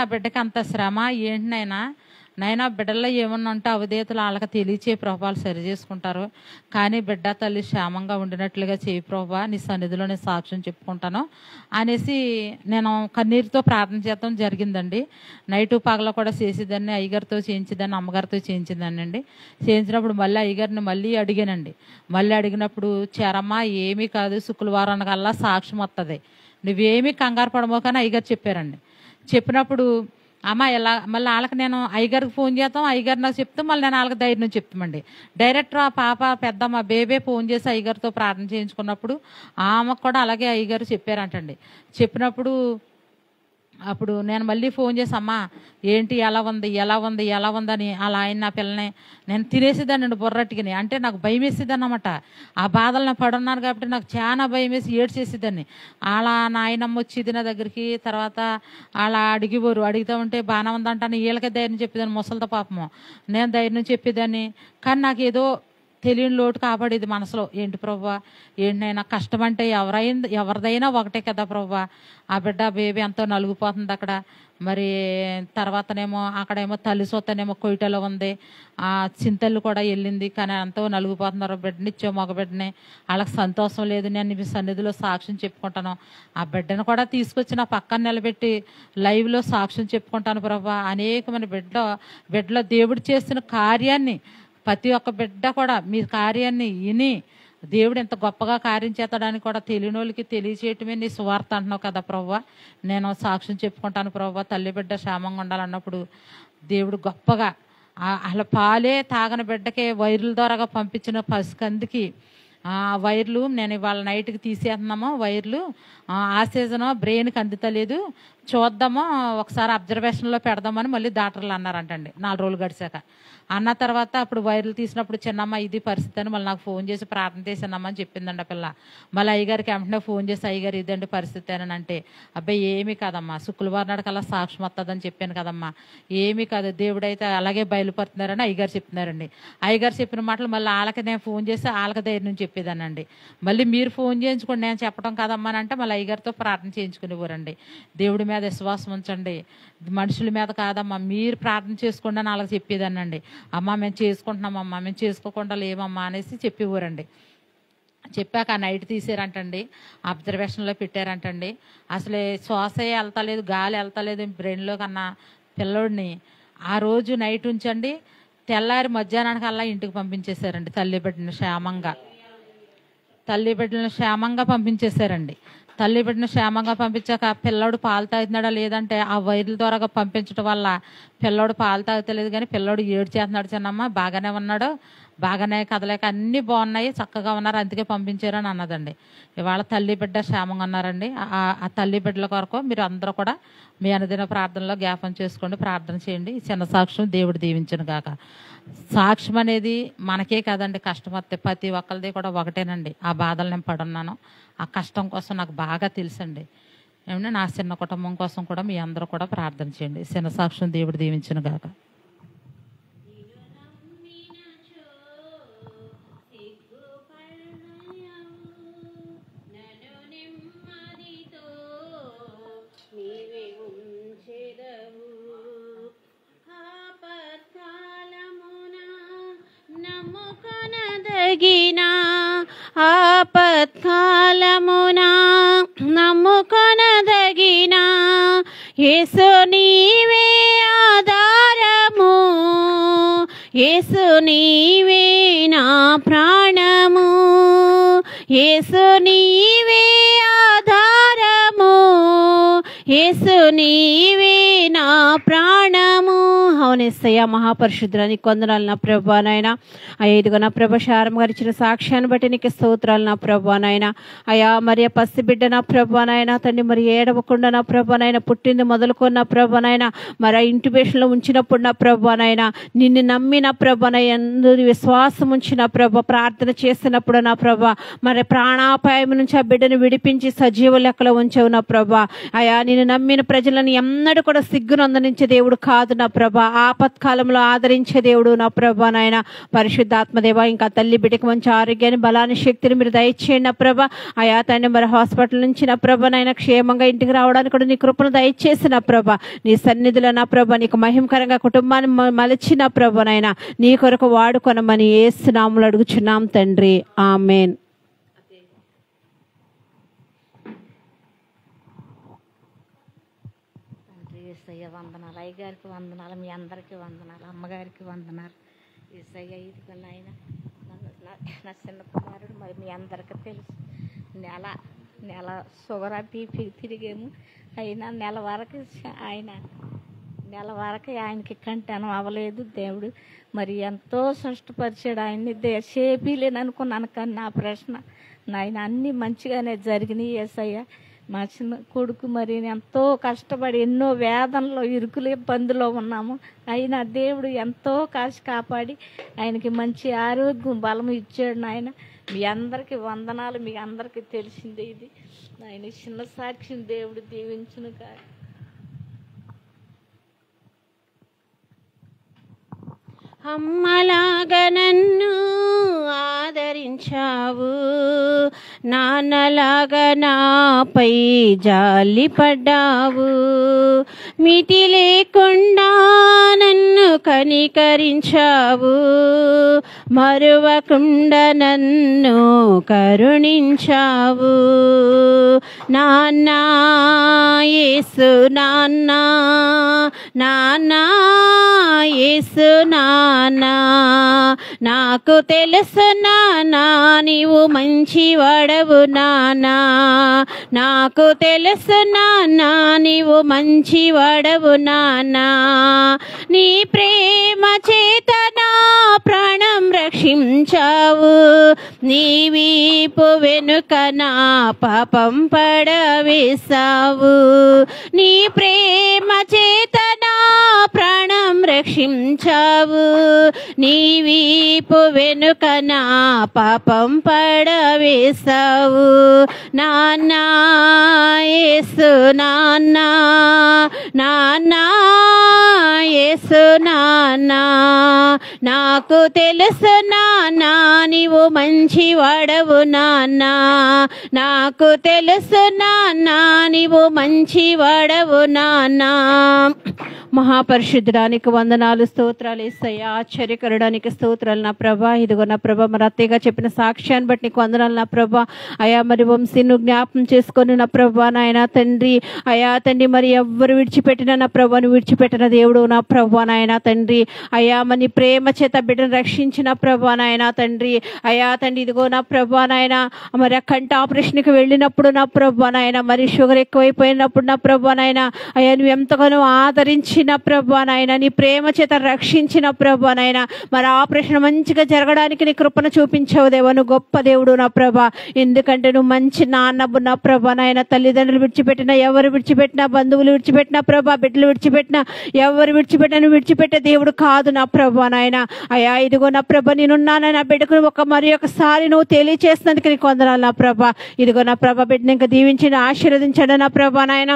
ఆ బిడ్డకి అంత శ్రమ ఏంటి నైనా బిడ్డల్లో ఏమన్నా ఉంటే అవధేతలు వాళ్ళకి తెలియచే ప్రభావాలు సరి చేసుకుంటారు. కానీ బిడ్డ తల్లి క్షేమంగా ఉండినట్లుగా చేయి ప్రభా, నీ సన్నిధిలో నేను సాక్ష్యం చెప్పుకుంటాను అనేసి నేను కన్నీరుతో ప్రార్థన చేయడం జరిగిందండి. నైటు పగల కూడా చేసేదాన్ని, అయ్యగారితో చేయించేదాన్ని, అమ్మగారితో చేయించేదాన్ని అండి. చేయించినప్పుడు మళ్ళీ అయ్యగారిని మళ్ళీ అడిగానండి. మళ్ళీ అడిగినప్పుడు చేరమ్మా ఏమీ కాదు, శుక్రవారానికల్లా సాక్ష్యం వస్తుంది, నువ్వేమీ కంగారు పడమోకని అయ్యగారు చెప్పారండి. చెప్పినప్పుడు అమ్మ ఎలా మళ్ళీ వాళ్ళకి నేను అయ్యగారికి ఫోన్ చేస్తాం, అయ్యగారు నాకు చెప్తాం, మళ్ళీ నేను వాళ్ళకి ధైర్యం చెప్తామండి. డైరెక్టర్ ఆ పాప పెద్దమ్మ బేబే ఫోన్ చేసి అయ్యగారితో ప్రార్థన చేయించుకున్నప్పుడు ఆమెకు కూడా అలాగే అయ్యగారు చెప్పారంటండి. చెప్పినప్పుడు అప్పుడు నేను మళ్ళీ ఫోన్ చేసి అమ్మా ఏంటి ఎలా ఉందని అలా ఆయన నా పిల్లని నేను తినేసేదాన్ని బుర్రట్టుకుని. అంటే నాకు భయం వేసేదాన్ని అన్నమాట. ఆ బాధలు నేను పడున్నాను కాబట్టి నాకు చాలా భయం వేసి ఏడ్చేసేదాన్ని. అలా నాయనమ్మ వచ్చేది నా దగ్గరికి. తర్వాత అలా అడిగితా ఉంటే బాగానే ఉందంటాను, వీళ్ళకే ధైర్యం చెప్పేదాన్ని, ముసలితో పాపము నేను ధైర్యం చెప్పేదాన్ని. కానీ నాకు ఏదో తెలియని లోటు కాపాడేది మనసులో. ఏంటి ప్రభా, ఏంటైనా కష్టం అంటే ఎవరిదైనా ఒకటే కదా ప్రభా. ఆ బిడ్డ బేబీ ఎంతో నలుగుపోతుంది అక్కడ. మరి తర్వాతనేమో అక్కడేమో తల్లి సొత్తనేమో కొయిటలో ఉంది, ఆ చింతలు కూడా వెళ్ళింది. కానీ ఎంతో నలుగుపోతున్నారు. బిడ్డనిచ్చే మగబిడ్డని, వాళ్ళకి సంతోషం లేదు. నేను మీ సన్నిధిలో సాక్ష్యం చెప్పుకుంటాను. ఆ బిడ్డను కూడా తీసుకొచ్చి నా పక్కన నిలబెట్టి లైవ్లో సాక్ష్యం చెప్పుకుంటాను ప్రభా. అనేకమైన బిడ్డలో దేవుడు చేసిన కార్యాన్ని ప్రతి ఒక్క బిడ్డ కూడా మీ కార్యాన్ని విని దేవుడు ఎంత గొప్పగా కార్యం చేస్తాడని కూడా తెలియని వాళ్ళకి తెలియచేయటమే నీ సువార్త అంటున్నావు కదా ప్రభా. నేను సాక్ష్యం చెప్పుకుంటాను ప్రభా. తల్లి బిడ్డ క్షేమంగా ఉండాలన్నప్పుడు దేవుడు గొప్పగా అలా పాలే తాగని బిడ్డకే వైర్ల ద్వారాగా పంపించిన పసికందికి వైర్లు నేను ఇవాళ నైట్కి తీసేస్తున్నాము. వైర్లు ఆక్సిజన్ బ్రెయిన్కి అందుతలేదు, చూద్దాము ఒకసారి అబ్జర్వేషన్లో పెడదామని మళ్ళీ డాక్టర్లు అన్నారంటండి 4 రోజులు గడిచాక. అన్న తర్వాత అప్పుడు వైర్లు తీసినప్పుడు చిన్నమ్మ ఇది పరిస్థితి అని మళ్ళీ నాకు ఫోన్ చేసి ప్రార్థన చేశానమ్మా అని చెప్పిందండి ఆ పిల్ల. మళ్ళీ అయ్యగారికి వెంటనే ఫోన్ చేసి అయ్యగారు ఇదండి పరిస్థితి అని అంటే, అబ్బాయి ఏమీ కాదమ్మా, శుక్రవారం నాడుకల్లా సాక్ష్యం వస్తుందని చెప్పాను కదమ్మా, ఏమీ కాదు, దేవుడైతే అలాగే బయలుపడుతున్నారని అయ్యగారు చెప్తున్నారండి. అయ్యగారు చెప్పిన మాటలు మళ్ళీ వాళ్ళకి నేను ఫోన్ చేసి వాళ్ళకి ధైర్యం చెప్పేదానండి. మళ్ళీ మీరు ఫోన్ చేయించుకోండి నేను చెప్పడం కదమ్మా అని అంటే మళ్ళీ అయ్యగారితో ప్రార్థన చేయించుకునేవారండి. దేవుడి మీద విశ్వాసం ఉంచండి, మనుషుల మీద కాదమ్మా, మీరు ప్రార్థన చేసుకోండి అని వాళ్ళకి చెప్పేదానండి. అమ్మ మేము చేసుకుంటున్నామమ్మా, మేము చేసుకోకుండా లేమమ్మా అనేసి చెప్పేవారండి. చెప్పాక ఆ నైట్ తీసారంటండి, అబ్జర్వేషన్లో పెట్టారంటండి. అసలు శ్వాస వెళ్తలేదు, గాలి వెళ్తలేదు బ్రెయిన్లో కన్నా పిల్లోడిని ఆ రోజు నైట్ ఉంచండి. తెల్లారి మధ్యాహ్నానికల్లా ఇంటికి పంపించేశారండి. తల్లి బిడ్డను క్షేమంగా పంపించేశారండి. తల్లి బిడ్డను క్షేమంగా పంపించాక పిల్లోడు పాలు తాగుతున్నాడా లేదంటే ఆ వైర్ల ద్వారా పంపించడం వల్ల పిల్లోడు పాలు తాగుతలేదు, కానీ పిల్లోడు ఏడ్చేస్తున్నాడు. చిన్నమ్మ బాగానే ఉన్నాడు, బాగానే కదలేక అన్నీ బాగున్నాయి, చక్కగా ఉన్నారు, అందుకే పంపించారు అని అన్నదండి. ఇవాళ తల్లి బిడ్డ క్షేమంగా ఉన్నారండి. ఆ తల్లి బిడ్డల కొరకు మీరు అందరూ కూడా మీ అనుదిన ప్రార్థనలో జ్ఞాపం చేసుకోండి, ప్రార్థన చేయండి. ఈ చిన్న సాక్ష్యం దేవుడు దీవించును గాక. సాక్ష్యం అనేది మనకే కాదండి, కష్టం వస్తే ప్రతి ఒక్కరిది కూడా ఒకటేనండి. ఆ బాధలు నేను పడున్నాను, ఆ కష్టం కోసం నాకు బాగా తెలుసండి. ఏమన్నా నా చిన్న కుటుంబం కోసం కూడా మీ అందరూ కూడా ప్రార్థన చేయండి. చిన్న సాక్ష్యం దేవుడు దీవించును గాక. ఆపత్కాలమునా నమ్ముకొనదగిన యేసు నీవే ఆధారము, యేసు నీవే నా ప్రాణము, యేసు నీవే ఆధారము, యేసు నీవే నా ప్రాణము. అవునేసయ్య మహాపరిశుద్ధుడా నీకు వందనాలు నా ప్రభువా నాయన. ఇదిగో నా ప్రభ శారం గారు ఇచ్చిన సాక్ష్యాన్ని బట్టి నీకు స్తోత్రాలు నా ప్రభువా నాయన. అయా మరి పసిబిడ్డ నా ప్రభువా నాయన తండ్రి మరి ఏడవకుండా నా ప్రభువా నాయన పుట్టింది మొదలుకొని నా ప్రభువా నాయన మరి ఆ ఇంటిబేషన్లో ఉంచినప్పుడు నా ప్రభువా నాయన నిన్ను నమ్మిన ప్రభువా నాయన విశ్వాసం ఉంచిన ప్రభ ప్రార్థన చేసినప్పుడు నా ప్రభ మరి ప్రాణాపాయం నుంచి ఆ బిడ్డను విడిపించి సజీవ లెక్కలో ఉంచావు నా ప్రభ. అయా నిన్ను నమ్మిన ప్రజలను ఎన్నడూ కూడా సిగ్గునందనించే దేవుడు కాదు నా ప్రభా. ఆపత్కాలంలో ఆదరించే దేవుడు నా ప్రభా నాయన. పరిశుద్ధాత్మదేవ, ఇంకా తల్లి బిడ్డకి మంచి ఆరోగ్యాన్ని, బలాన్ని, శక్తిని మీరు దయచేయండి నా ప్రభా. అయా తండ్రి మరి హాస్పిటల్ నుంచి నా ప్రభా నాయన క్షేమంగా ఇంటికి రావడానికి కూడా నీ కృపను దయచేసి నా ప్రభా. నీ సన్నిధిలో నా ప్రభా నీకు మహిమకరంగా కుటుంబాన్ని మలచి నా ప్రభా నాయన నీ కొరకు వాడుకొనమని యేసు నామములో అడుగుచున్నాం తండ్రి. ఆమేన్. యేసయ్య వందనాలు, అయ్యగారికి వందనాలు, మీ అందరికీ వందనాలు, అమ్మగారికి వందనాలు. యేసయ్య ఇదిగో నాయన నా చిన్న కుమారుడు మరి మీ అందరికీ తెలుసు, నెల షుగర్ బీపీ తిరిగాము. అయినా నెల వరకు ఆయనకి కంటనం అవ్వలేదు. దేవుడు మరి ఎంతో కష్టపరిచాడు ఆయన్ని. చేపీలేని అనుకున్నాను, కానీ నా ప్రశ్న నాయన అన్నీ మంచిగానే జరిగినాయి. యేసయ్య మా చిన్న కొడుకు మరి ఎంతో కష్టపడి ఎన్నో వేదనలో ఇరుకులు ఇబ్బందులో ఉన్నాము. అయినా దేవుడు ఎంతో కాపాడి ఆయనకి మంచి ఆరోగ్యం బలం ఇచ్చాడు. నాయన మీ అందరికీ వందనాలు. మీ అందరికీ తెలిసిందే ఇది. ఆయన చిన్న సాక్షిని దేవుడు దీవించును కాదు. అమ్మలాగా నన్ను ఆదరించావు, నాన్నలాగా నాపై జాలి పడ్డావు, మితి లేకుండా నన్ను కనికరించావు, మరువకుండా నన్ను కరుణించావు. నాన్న యేసు నాన్న, నాన్న యేసు నాన్న, నాకు తెలుసు నాన్నా నీవు మంచి వాడవు నాన్నా, నాకు తెలుసు నాన్నా నీవు మంచి వాడవు నాన్నా. నీ ప్రేమ చేత నా ప్రాణం రక్షించావు, నీ వీపు వెనుక నా పాపం పడవేశావు. నీ ప్రేమ చేత నా ప్రాణం రక్షించావు, నీ వీపు వెనుక నా పాపం పడవేశావు. నాన్న యేసు నాన్న, నాన్న యేసు నాన్న, నాకు తెలుసు నాన్నా నీవు మంచి వాడవు నాన్నా, నాకు తెలుసు నాన్నా నీవు మంచి వాడవు నాన్నా. మహాపరిశుద్ధడానికి వందనాలు, స్తోత్రాలు యేసయ్యా. ఆశ్చర్యకరడానికి స్తోత్రాలు నా ప్రభా. ఇదిగో నా ప్రభా మరి అత్తయ్యగా చెప్పిన సాక్ష్యాన్ని బట్టి నీకు వందనాలు నా ప్రభా. అయా మరి వంశీను జ్ఞాపం చేసుకొని నా ప్రభా నాయన తండ్రి. అయా తండ్రి మరి ఎవ్వరు విడిచిపెట్టినా నా ప్రభాను విడిచిపెట్టిన దేవుడు నా ప్రభా నాయన తండ్రి. అయా మరి ప్రేమ చేత బిడ్డను రక్షించిన ప్రభా నాయన తండ్రి. అయా తండ్రి ఇదిగో నా ప్రభా నాయన మరి ఆ కంటి ఆపరేషన్కి వెళ్ళినప్పుడు నా ప్రభా నాయన మరి షుగర్ ఎక్కువైపోయినప్పుడు నా ప్రభా నాయన అయా నువ్వు ఎంతగానో ఆదరించి నా ప్రభా నాయన నీ ప్రేమ చేత రక్షించిన ప్రభా నాయన మరి ఆపరేషన్ మంచిగా జరగడానికి నీ కృపను చూపించావు దేవా. నువ్వు గొప్ప దేవుడు నా ప్రభా. ఎందుకంటే నువ్వు మంచి నాన్నబు నా ప్రభా నాయన. తల్లిదండ్రులు విడిచిపెట్టినా, ఎవరు విడిచిపెట్టినా, బంధువులు విడిచిపెట్టినా ప్రభా, బిడ్డలు విడిచిపెట్టినా, ఎవరు విడిచిపెట్టినా నువ్వు విడిచిపెట్టే దేవుడు కాదు నా ప్రభా నాయన. అయా ఇదిగో నా ప్రభా నేనున్నానని నా బిడ్డకు మరి ఒకసారి నువ్వు తెలియచేసినందుకు నీకు వందనాలు నా ప్రభా. ఇదిగో నా ప్రభా బిడ్డను ఇంకా దీవించి ఆశీర్వదించండి నా ప్రభా నాయన.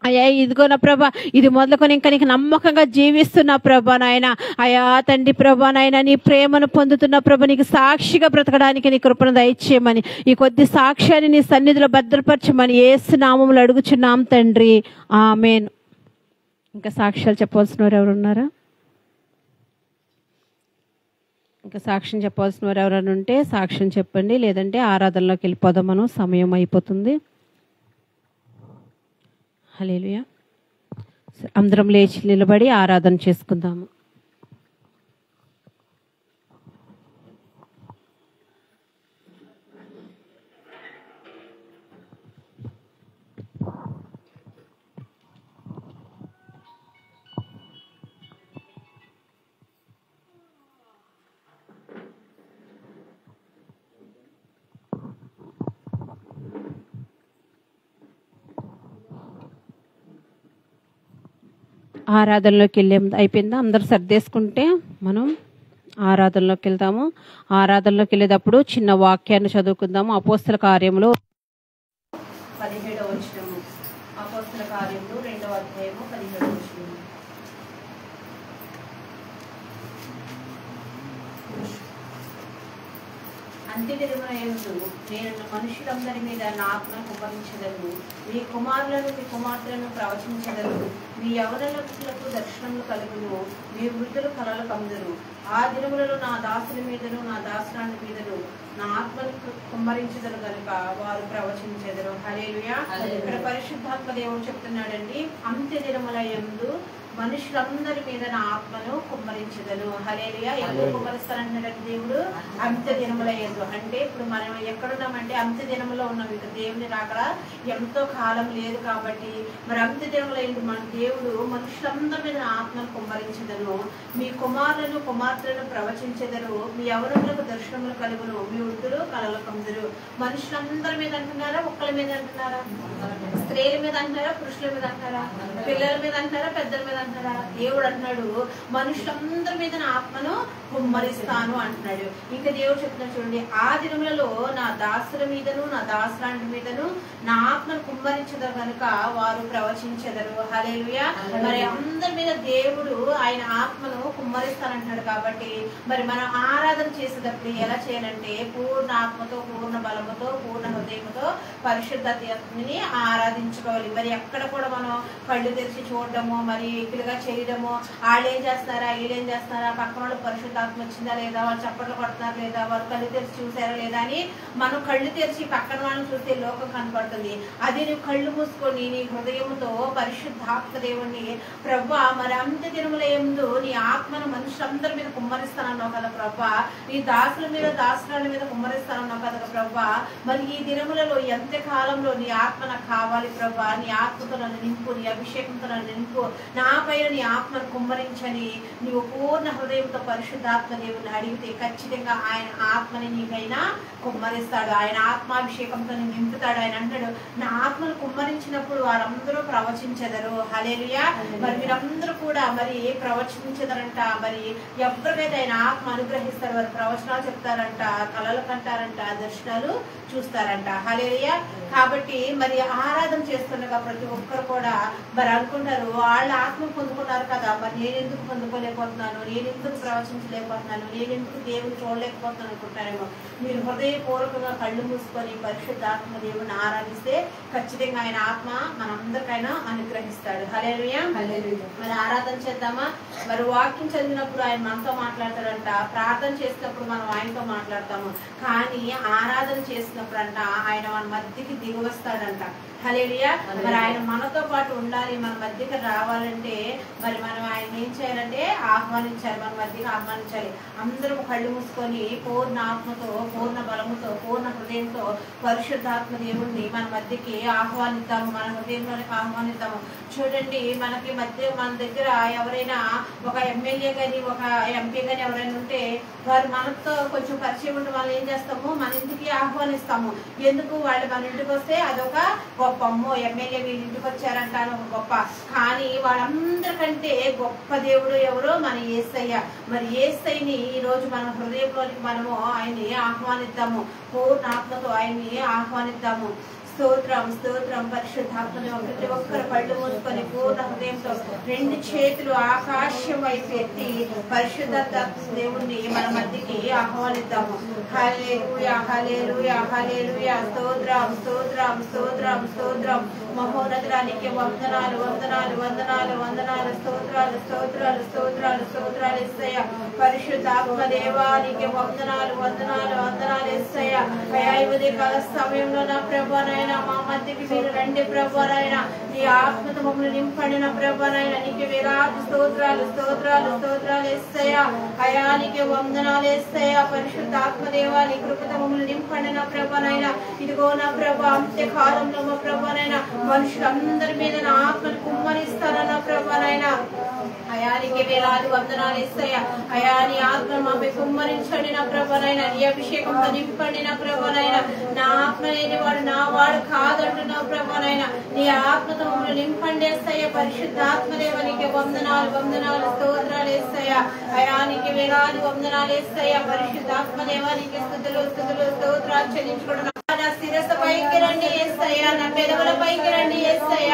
అయ్యా ఇదిగో నా ప్రభా ఇది మొదలుకొని ఇంకా నీకు నమ్మకంగా జీవిస్తున్నా ప్రభా నాయన. అయా తండ్రి ప్రభా నాయన నీ ప్రేమను పొందుతున్న ప్రభా నీకు సాక్షిగా బ్రతకడానికి నీ కృపను దయచేయమని, ఈ కొద్ది సాక్ష్యాన్ని నీ సన్నిధిలో భద్రపరచమని యేసు నామములో అడుగుచున్నాం తండ్రి. ఆమేన్. ఇంకా సాక్ష్యాలు చెప్పవలసిన వారు ఎవరున్నారా? ఇంకా సాక్ష్యం చెప్పవలసిన వారు ఎవరైనా ఉంటే సాక్ష్యం చెప్పండి, లేదంటే ఆరాధనలోకి వెళ్ళిపోదాం. మనం సమయం అయిపోతుంది. హల్లెలూయా. అందరం లేచి నిలబడి ఆరాధన చేసుకుందాము. ఆరాధనలోకి వెళ్ళే అయిపోయిందా? అందరూ సర్దేసుకుంటే మనం ఆరాధనలోకి వెళ్తాము. ఆరాధనలోకి వెళ్ళేటప్పుడు చిన్న వాక్యాన్ని చదువుకుందాము. అపోస్తల కార్యములు 17వ వచనము. అపోస్తల కార్యములు 2వ అధ్యాయము 17వ వచనం. అంత్యదినములందు నేను మనుషులందరి మీద నా ఆత్మను కుమ్మరించెదను. మీ కుమారులను మీ కుమార్తెలను ప్రవచించెదను. మీ యవనులకు దర్శనములు కలుగును. మీ వృద్ధులు కలలు కందురు. ఆ దినములలో నా దాసుల మీదను నా దాసురాండ్ర మీదను నా ఆత్మను కుమ్మరించెదను కనుక వారు ప్రవచించెదరు. హల్లెలూయా. ఇక్కడ పరిశుద్ధాత్మ దేవుడు చెప్తున్నాడండి, అంత్యదినములందు మనుషులందరి మీద నా ఆత్మను కుమ్మరించెదను. హల్లెలూయా. ఎందుకు కుమ్మరిస్తానంటున్నాడు దేవుడు? అంత్య దినములందు. అంటే ఇప్పుడు మనం ఎక్కడున్నామంటే అంత్య దినములో ఉన్నాం. ఇక దేవుని రాకడ ఎంతో కాలం లేదు కాబట్టి మరి అంత్య దినములందు మన దేవుడు మనుషులందరి మీద నా ఆత్మను కుమ్మరించెదను. మీ కుమారులను కుమార్తెలను ప్రవచించెదరు. మీ యవనులకు దర్శనములు కలుగును. మీ వృద్ధులు కలలు కందురు. మనుషులందరి మీద అంటున్నారా? ఒక్కల మీద అంటున్నారా? స్త్రీల మీద అంటారా? పురుషుల మీద అంటారా? పిల్లల మీద అంటారా? పెద్దల మీద అంటారా? దేవుడు అంటున్నాడు మనుషులందరి మీద నా ఆత్మను కుమ్మరిస్తాను అంటున్నాడు. ఇంకా దేవుడు చెప్తున్నాడు చూడండి, ఆ దినములలో నా దాసుల మీదను నా దాసురాండ్ర మీదను నా ఆత్మను కుమ్మరించెదరు కనుక వారు ప్రవచించెదరు. హల్లెలూయా. మరి అందరి మీద దేవుడు ఆయన ఆత్మను కుమ్మరిస్తానంటున్నాడు కాబట్టి మరి మనం ఆరాధన చేసేటప్పుడు ఎలా చేయాలంటే పూర్ణ ఆత్మతో పూర్ణ బలముతో పూర్ణ హృదయంతో పరిశుద్ధతని ఆరాధించుకోవాలి. మరి ఎక్కడ కూడా మనం కళ్ళు తెరిచి చూడడము మరి ఎక్కులుగా చేయడము, వాళ్ళేం చేస్తున్నారా వీళ్ళేం చేస్తున్నారా, పక్కన వాళ్ళు పరిశుద్ధాత్మ వచ్చిందా లేదా, వాళ్ళు చప్పట్లు కొడుతున్నారు లేదా, వాళ్ళు కళ్ళు తెరిచి చూసారా లేదా అని మనం కళ్ళు తెరిచి పక్కన వాళ్ళని చూస్తే లోకం కనపడుతుంది. అది నువ్వు కళ్ళు మూసుకొని నీ హృదయంతో పరిశుద్ధాత్మ దేవుణ్ణి ప్రభా మరి అంత్య దినములందు నీ ఆత్మను మనుషులందరి మీద కుమ్మరిస్తానన్నావు కదా ప్రభా, నీ దాసుల మీద దాసుల మీద కుమ్మరిస్తానన్నావు కదా ప్రభా, మరి ఈ దినములలో ఎంత కాలంలో నీ ఆత్మ నాకు కావాలి ప్రభా, నీ ఆత్మతో నన్ను నింపు, నీ అభిషేకంతో నన్ను నింపు, నా పైన నీ ఆత్మను కుమ్మరించని నీవు పూర్ణ హృదయంతో పరిశుద్ధాత్మ దేవుని అడిగితే ఖచ్చితంగా ఆయన ఆత్మని నీకైనా కుమ్మరిస్తాడు. ఆయన ఆత్మాభిషేకంతో నింపుతాడు. ఆయన అంటాడు నా ఆత్మను కుమ్మరించినప్పుడు వారందరూ ప్రవచించెదరు. హల్లెలూయా. మరి మీరందరూ కూడా మరి ప్రవచించెదరంట. మరి ఎవరికైతే ఆయన ఆత్మ అనుగ్రహిస్తాడు వారు ప్రవచనాలు చెప్తారంట, కళలు కంటారంట, దర్శనాలు చూస్తారంట. హల్లెలూయా. కాబట్టి మరి ఆరాధన చేస్తుండగా ప్రతి ఒక్కరు కూడా మరి అనుకుంటారు వాళ్ళ ఆత్మ పొందుకున్నారు కదా, మరి నేను ఎందుకు పొందుకోలేకపోతున్నాను, నేను ఎందుకు ప్రవచించలేకపోతున్నాను, నేను ఎందుకు దేవుని చూడలేకపోతున్నాను అనుకుంటారేమో. మీరు హృదయపూర్వకంగా కళ్ళు మూసుకొని పరిశుద్ధాత్మ దేవుని ఆరాధిస్తే ఖచ్చితంగా ఆయన ఆత్మ మనందరికైనా అనుగ్రహిస్తాడు. హల్లెలూయా. మరి ఆరాధన చేద్దామా? మరి వాక్యం చదివినప్పుడు ఆయన మనతో మాట్లాడతాడంట, ప్రార్థన చేసినప్పుడు మనం ఆయనతో మాట్లాడతాము, కానీ ఆరాధన చేసినప్పుడు అంట ఆయన మన మధ్యకి దిగి వస్తాడంట. హల్లెలూయా. మరి ఆయన మనతో పాటు ఉండాలి, మన మధ్యకి రావాలంటే మరి మనం ఆయన ఏం చేయాలంటే ఆహ్వానించాలి, మన మధ్యకి ఆహ్వానించాలి. అందరం కళ్ళు మూసుకొని పూర్ణ ఆత్మతో పూర్ణ బలముతో పూర్ణ హృదయంతో పరిశుద్ధాత్మ దేవుణ్ణి మన మధ్యకి ఆహ్వానిద్దాము, మన హృదయంలోనికి ఆహ్వానిద్దాము. చూడండి మనకి మధ్య మన దగ్గర ఎవరైనా ఒక ఎమ్మెల్యే కానీ ఒక ఎంపీ కానీ ఎవరైనా ఉంటే వారు మనతో కొంచెం పరిచయం ఉంటే వాళ్ళు ఏం చేస్తాము మన ఇంటికి ఆహ్వానిస్తాము. ఎందుకు? వాళ్ళు మన ఇంటికి వస్తే అదొక గొప్ప, అమ్మో ఎమ్మెల్యే వీళ్ళ ఇంటికి వచ్చారంట అని ఒక గొప్ప. కానీ వాళ్ళందరికంటే గొప్ప దేవుడు ఎవరో మన యేసయ్య. మరి యేసయ్యని ఈ రోజు మన హృదయంలోనికి మనము ఆయన్ని ఆహ్వానిద్దాము, పూర్ణ ఆత్మతో ఆయన్ని ఆహ్వానిద్దాము. స్తోత్రం స్తోత్రం. పరిశుద్ధాత్మని ప్రతి ఒక్కరు కళ్ళు మూసుకొని పూర్ణ హృదయంతో రెండు చేతులు ఆకాశం వైపు ఎత్తి పరిశుద్ధాత్మ దేవుణ్ణి మన మధ్యకి ఆహ్వానిద్దాము. హల్లెలూయా హల్లెలూయా హల్లెలూయా. స్తోత్రం స్తోత్రం స్తోత్రం స్తోత్రం. మహోన్నతానికి వందనాలు వందనాలు వందనాలు వందనాలు. స్తోత్రాలు స్తోత్రాలు స్తోత్రాలు స్తోత్రాలు యేసయ్య. పరిశుద్ధాత్మ దేవానికి వందనాలు వందనాలు వందనాలు యేసయ్య. అయా ఈ ఉదయకాల సమయంలో నా ప్రభువైన మా మధ్యకి మీరు రండి ప్రభువైన, నీ ఆత్మతో మమ్మల్ని నింపండి నా ప్రభువైన. నీకు వేలాది స్తోత్రాలు స్తోత్రాలు స్తోత్రాలు యేసయ్య. అయా నీకు వందనాలు యేసయ్య. పరిశుద్ధాత్మ దేవా నీ కృపతో మమ్మల్ని నింపండి నా ప్రభువైన. ఇదిగో నా ప్రభు అంత్యకాలంలో మా ప్రభువైన మనుషులందరి మీద నా ఆత్మను కుమ్మరిస్తాను నా ప్రభువైన. అయానికి వేలాది వందనాలు యేసయ్య. అయా నీ ఆత్మ మాపై కుమ్మరించండి నా ప్రభువైన. నీ అభిషేకంతో నింపండి నా ప్రభువైన. నా ఆత్మ లేని వాడు నా వాడు కాదంటున్నావు ప్రభువైన. నీ ఆత్మతో మమ్మల్ని నింపండి యేసయ్య. పరిశుద్ధాత్మదేవ నీకు వందనాలు వందనాలు స్తోత్రాలు యేసయ్య. అయానికి వేలాది వందనాలు యేసయ్య. పరిశుద్ధాత్మదేవ నీకు స్తుతులు స్తుతులు స్తోత్రాలు చెల్లించుకుంటున్నాను. నా శిరస్సు పైకి రండి యేసయ్య, నా పెదవుల పైకి రండి యేసయ్య.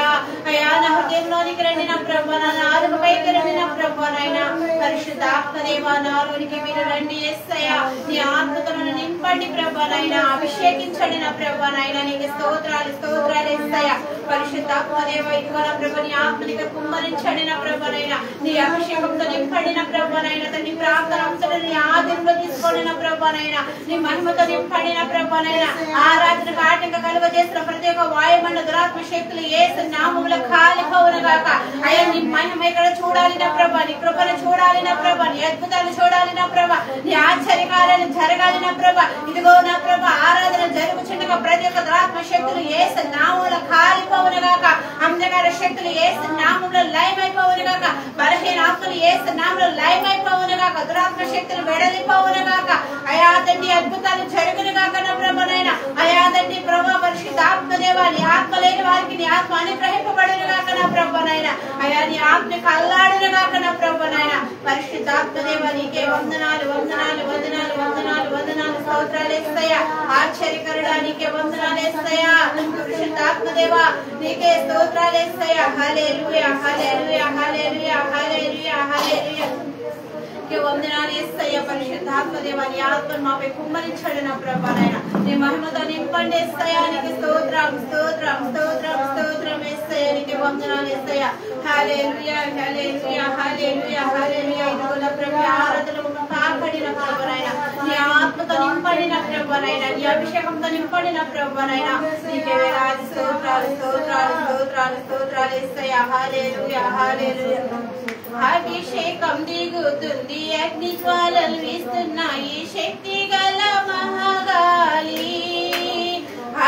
అయా నా హృదయంలోనికి రండి నా ప్రభువైన. నా అభిషేకరమైన ప్రభానైనా పరిశుద్ధాత్మ దేవ నాలోనికి మీరు రండి యేసయ్యా నీ ఆత్మతో నన్ను నింపండి ప్రభానైనా అభిషేకించండి నా ప్రభానైనా నీకు స్తోత్రాలు స్తోత్రాలు యేసయ్యా పరిశుద్ధాత్మ దేవ ఇదిగో నా ప్రభు నీ ఆత్మనిగా కుమ్మరించండి నా ప్రభానైనా నీ అభిషేకంతో నింపండి నా ప్రభానైనా తండ్రి ప్రార్థన అంశం నీ ఆధీనంలో తీసుకోండి నా ప్రభానైనా నీ మహిమతో నింపండి నా ప్రభానైనా ఆరాధనకు ఆటంక కలుగ చేసిన ప్రతి ఒక్క వాయుమండ దురాత్మ శక్తులు యేసు నామములో కాలిపోవును గాక అయ్యా నీ మహిమ ఇక్కడ చూడాలి నా ప్రభా నీ కృపను చూడాలి నా ప్రభా నీ అద్భుతాలు చూడాలి నా ప్రభా నీ ఆశ్చర్యకార్యాలు జరగాలి నా ప్రభా ఇదిగో నా ప్రభా ఆరాధన జరుగుచుండగా ప్రతి ఒక్క దురాత్మ శక్తులు యేసు నామములో కాలిపోవును గాక అంధకార శక్తులు యేసు నామములో లయమైపోవును గాక బలహీన ఆత్మలు యేసు నామములో లయమైపోవును గాక దురాత్మ శక్తులు వెడలిపోవును గాక అయా తండ్రి అద్భుతాలు జరుగును గాక నా ప్రభునైనా అయా తండ్రి ప్రభా పరిశుద్ధ ఆత్మదేవా నీ ఆత్మ లేని వారికి నీ ఆత్మ అనుగ్రహింపబడును గాక నా ప్రభునైనా అయా నీ ఆత్మ కల్లాడును గాక నా ప్రభునైనా పరిశుద్ధ ఆత్మదేవా నీకే వందనాలు వందనాలు వందనాలు వందనాలు వందనాలు స్తోత్రాలు యేసయ్యా ఆశ్చర్యకరుడా నీకే వందనాలు యేసయ్యా పరిశుద్ధ ఆత్మదేవా నీకే స్తోత్రాలు యేసయ్యా హల్లెలూయా హల్లెలూయా హల్లెలూయా హల్లెలూయా హల్లెలూయా వందనాలు యేసయ్యా పరిశుద్ధాత్మ దేవా నీ ఆత్మను మాపై కుమ్మరించండి నా ప్రభువైనా నీ మహిమతో నింపండి యేసయ్యా నీకు స్తోత్రం స్తోత్రం స్తోత్రం స్తోత్రం యేసయ్యా నీకు వందనాలు యేసయ్యా హల్లెలూయా హల్లెలూయా హల్లెలూయా హల్లెలూయా ఇదిగో నా ప్రభు ఆరాధనలో తాకండి నా ప్రభువైనా నీ ఆత్మతో నింపండి నా ప్రభువైనా నీ అభిషేకంతో నింపండి నా ప్రభువైనా నీకే వేలాది స్తోత్రాలు స్తోత్రాలు స్తోత్రాలు స్తోత్రాలు యేసయ్యా హల్లెలూయా హల్లెలూయా అభిషేకం దిగుతుంది అగ్ని జ్వాలలు వీస్తున్నాయి శక్తి గల మహాగాలి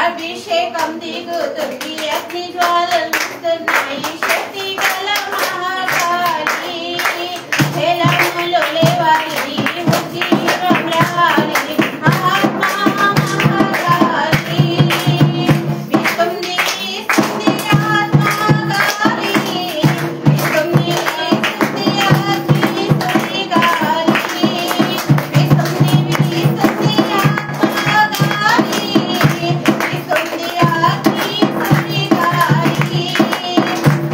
అభిషేకం దిగుతుంది అగ్ని జ్వాలలు వీస్తున్నాయి శక్తి గల మహాగాలి ఎలాములో లేవాలి ఉజ్జీవం రాలి ఆత్మ మహాగాలి విస్తుంది విస్తుంది ఆత్మగాలి విస్తుంది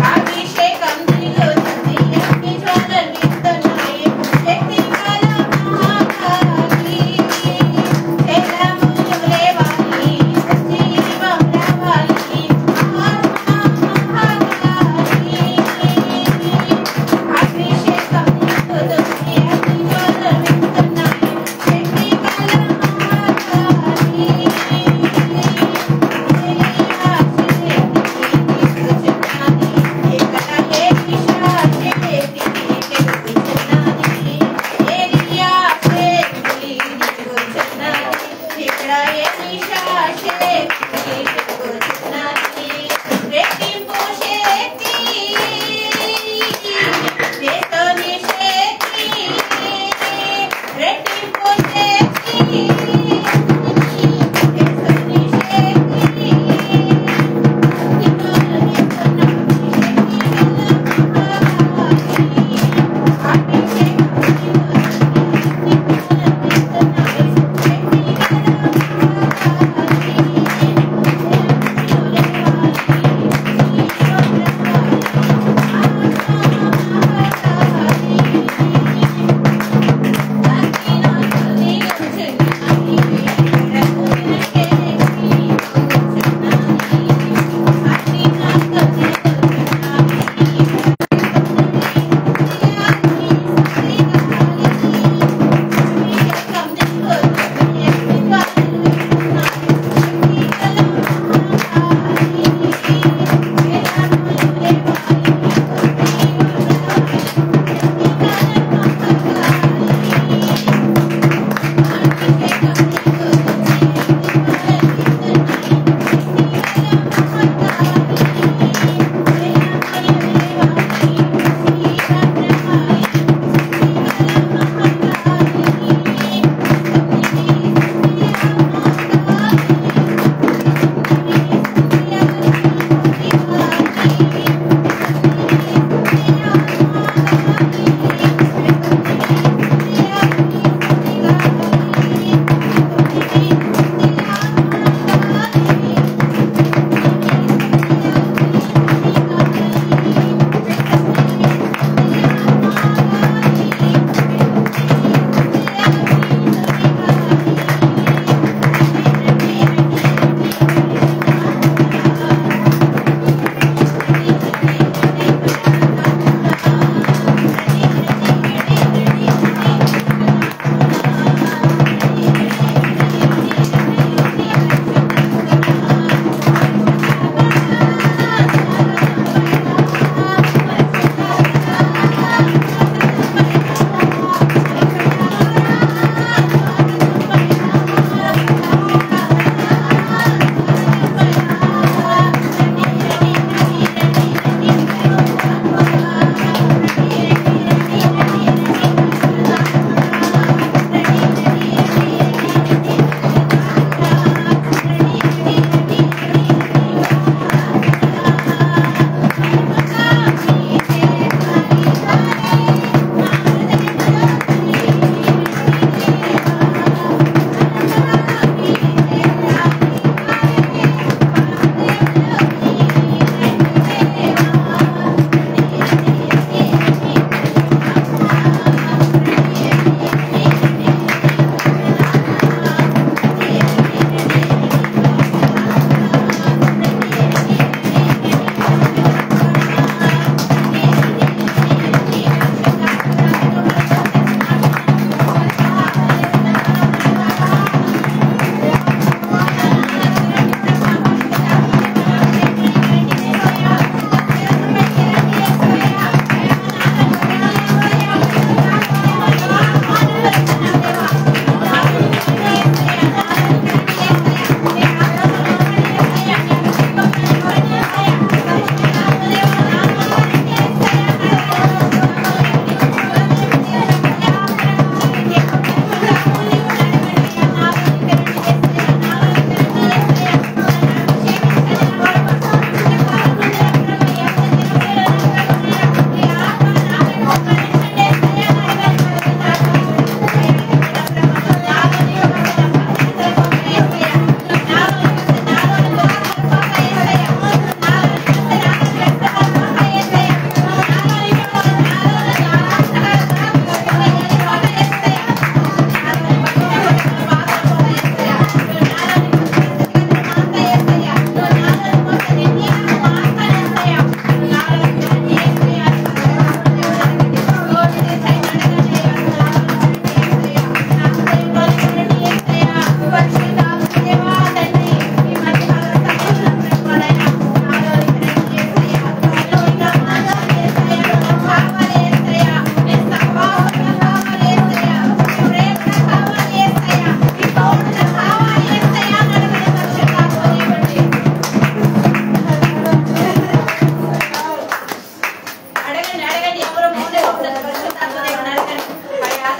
I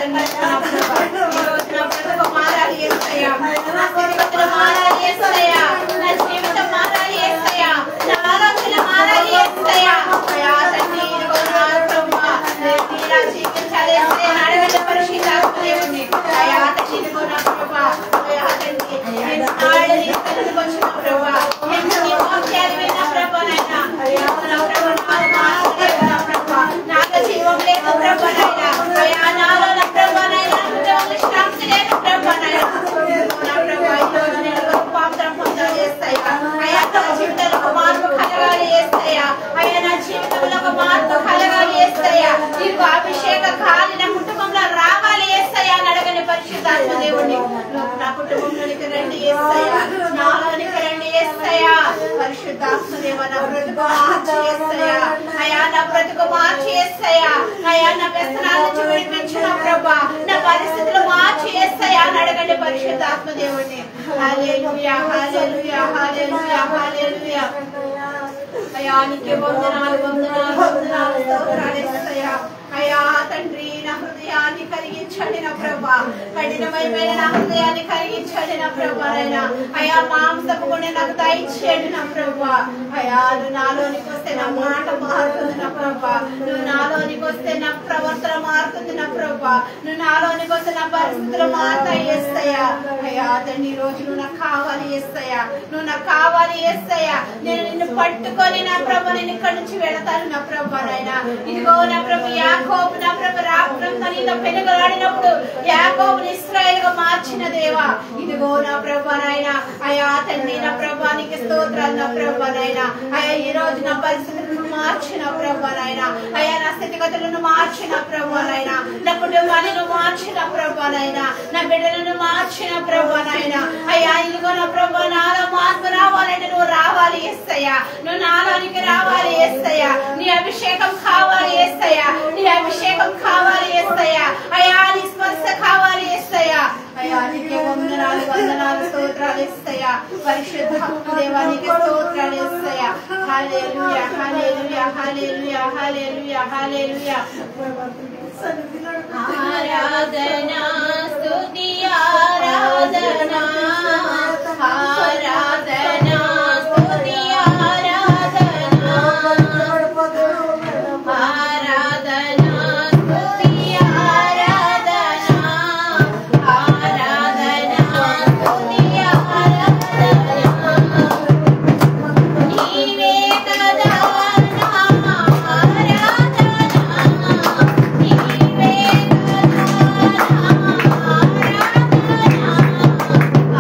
తండ్రి నా ప్రభా ఈ రోజు నా బ్రతుకు మారాలి యేసయ్యా, నా స్థితిగతులు మారాలి యేసయ్యా, నా జీవితం మారాలి యేసయ్యా, నా ఆలోచన మారాలి యేసయ్యా. అయ్యా తండ్రి ఇదిగో నా ప్రభా నీలా జీవించాలి యేసయ్యా అడగల పరిశుద్ధాత్మ దేవుని. అయ్యా తండ్రి ఇదిగో నా ప్రభా అయ్యా తండ్రి నేను నాడని కలుగు వచ్చిన ప్రభా ఎన్ని వాక్యాలు విన్న ప్రభా నాయనా అయ్యా నా ప్రభా నా ప్రభా నాకు జీవం లేదు ప్రభా నాయనా అయ్యా నాలో నా ప్రభా నాయనా శాంతి లేదు ప్రభా నాయనా నా ప్రభా ఈ రోజు నేను రూపాంతరం పొందాలి యేసయ్యా. అయ్యా నా జీవితంలో ఒక మార్పు కలగాలి యేసయ్యా, అయ్యా నా జీవితంలో ఒక మార్పు కలగాలి యేసయ్యా. నీకు అభిషేక కాలి నా కుటుంబంలో రావాలి యేసయ్యా అడగని పరిశుద్ధాత్మ దేవుని. నా కుటుంబంలోనికి రండి యేసయ్యా, నాలోనికి రండి యేసయ్యా. పరిశుద్ధాత్మ దేవ నా బ్రతుకు మార్చి యేసయ్యా, అయ్యా నా బ్రతుకు మార్చి యేసయ్యా, అయ్యా నా వ్యసనాల నుంచి విడిపించిన ప్రభా నా పరిస్థితులు మార్చి యేసయ్యా అడగండి పరిశుద్ధాత్మ దేవుని. హల్లెలూయా హల్లెలూయా హల్లెలూయా హల్లెలూయా. అయ్యా నీకే వందనాలు వందనాలు వందనాలు స్తోత్రాలు యేసయ్యా. అయ్యా తండ్రి నా హృదయాన్ని కలిగించండి నా ప్రభా, కఠినమైన నా హృదయాన్ని కలిగించండి నా ప్రభా నైనా. అయ్యా మాంసపు గుండె నాకు దయచేయండి నా ప్రభా. అయ్యా నువ్వు నాలోనికి వస్తే నా మాట మారుతుంది నా ప్రభా, నువ్వు నాలోనికి వస్తే నా ప్రవర్తన మారుతుంది నా ప్రభా, నువ్వు నాలోనికి వస్తే నా పరిస్థితులు మారుతాయి యేసయ్యా. అయ్యా తండ్రి ఈ రోజు నువ్వు నాకు కావాలి యేసయ్యా, నువ్వు నాకు కావాలి యేసయ్యా. నేను నిన్ను పట్టుకొని నా ప్రభా నేను ఇక్కడి నుంచి వెళతాను నా ప్రభా నైనా. ఇదిగో నా ప్రభు యాకోబు నా ప్రభు రాకుండా నీతో పెనుగలాడినప్పుడు యాకోబుని ఇశ్రాయేలుగా మార్చిన దేవా ఇదిగో నా ప్రభా నైనా. అయ్యా తండ్రి నా ప్రభా నీకు స్తోత్రాలు నా ప్రభా నైనా. అయ్యా ఈ రోజు నా పరిస్థితులను మార్చిన ప్రభా నైనా, అయ్యా నా స్థితిగతులను మార్చిన ప్రభా నైనా, నా కుటుంబాన్ని మార్చిన ప్రభా నైనా, నా బిడ్డలను మార్చిన ప్రభా నైనా. అయ్యా ఇదిగో నా ప్రభా నాలో మార్పు రావాలంటే నువ్వు రావాలి యేసయ్యా, నువ్వు నాలోనికి రావాలి యేసయ్యా. నీ అభిషేకం కావాలి యేసయ్యా, నీ అభిషేకం కావాలి యేసయ్యా. అయ్యా నీ స్పర్శ కావాలి యేసయ్యా. అయ్యా నీకే వందనాలు వందనాలు స్తోత్రాలు యేసయ్యా. పరిశుద్ధాత్మ దేవా నీకే స్తోత్రాలు యేసయ్యా. హల్లెలూయా హల్లెలూయా హల్లెలూయా హల్లెలూయా హల్లెలూయా. ఆరాధనా స్తుతి ఆరాధనా ఆరాధనా స్తుతి ఆరాధనా ఆరాధనా స్తుతి ఆరాధనా ఆరాధనా స్తుతి ఆరాధనా నీవే కదా నా ఆరాధనా నీవే కదా నా ఆరాధనా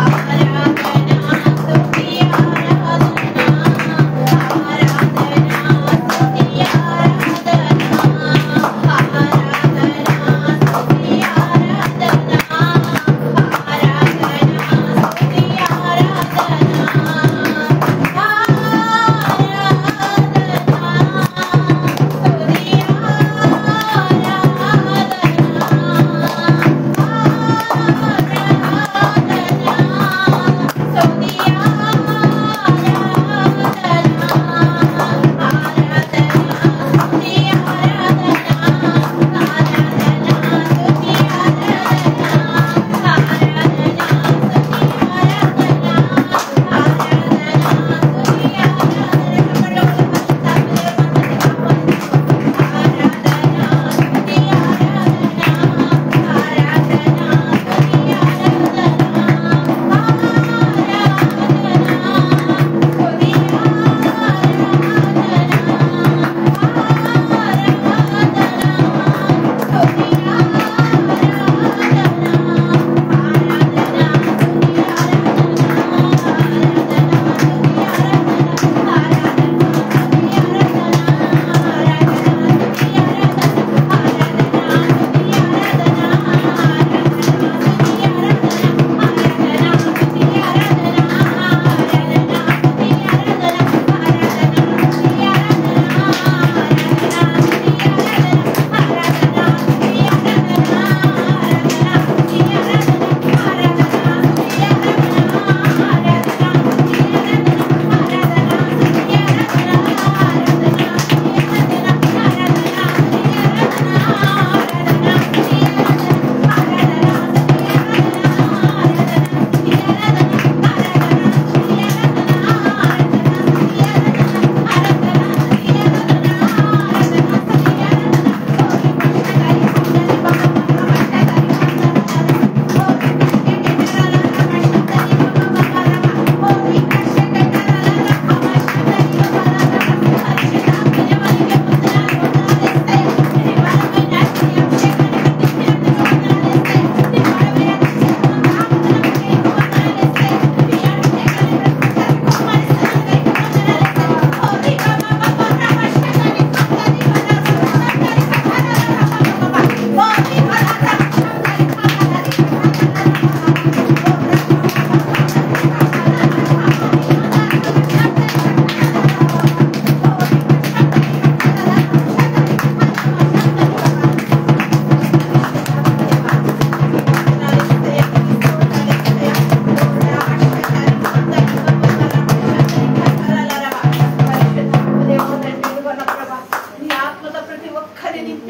ఆరాధనా స్తుతి ఆరాధనా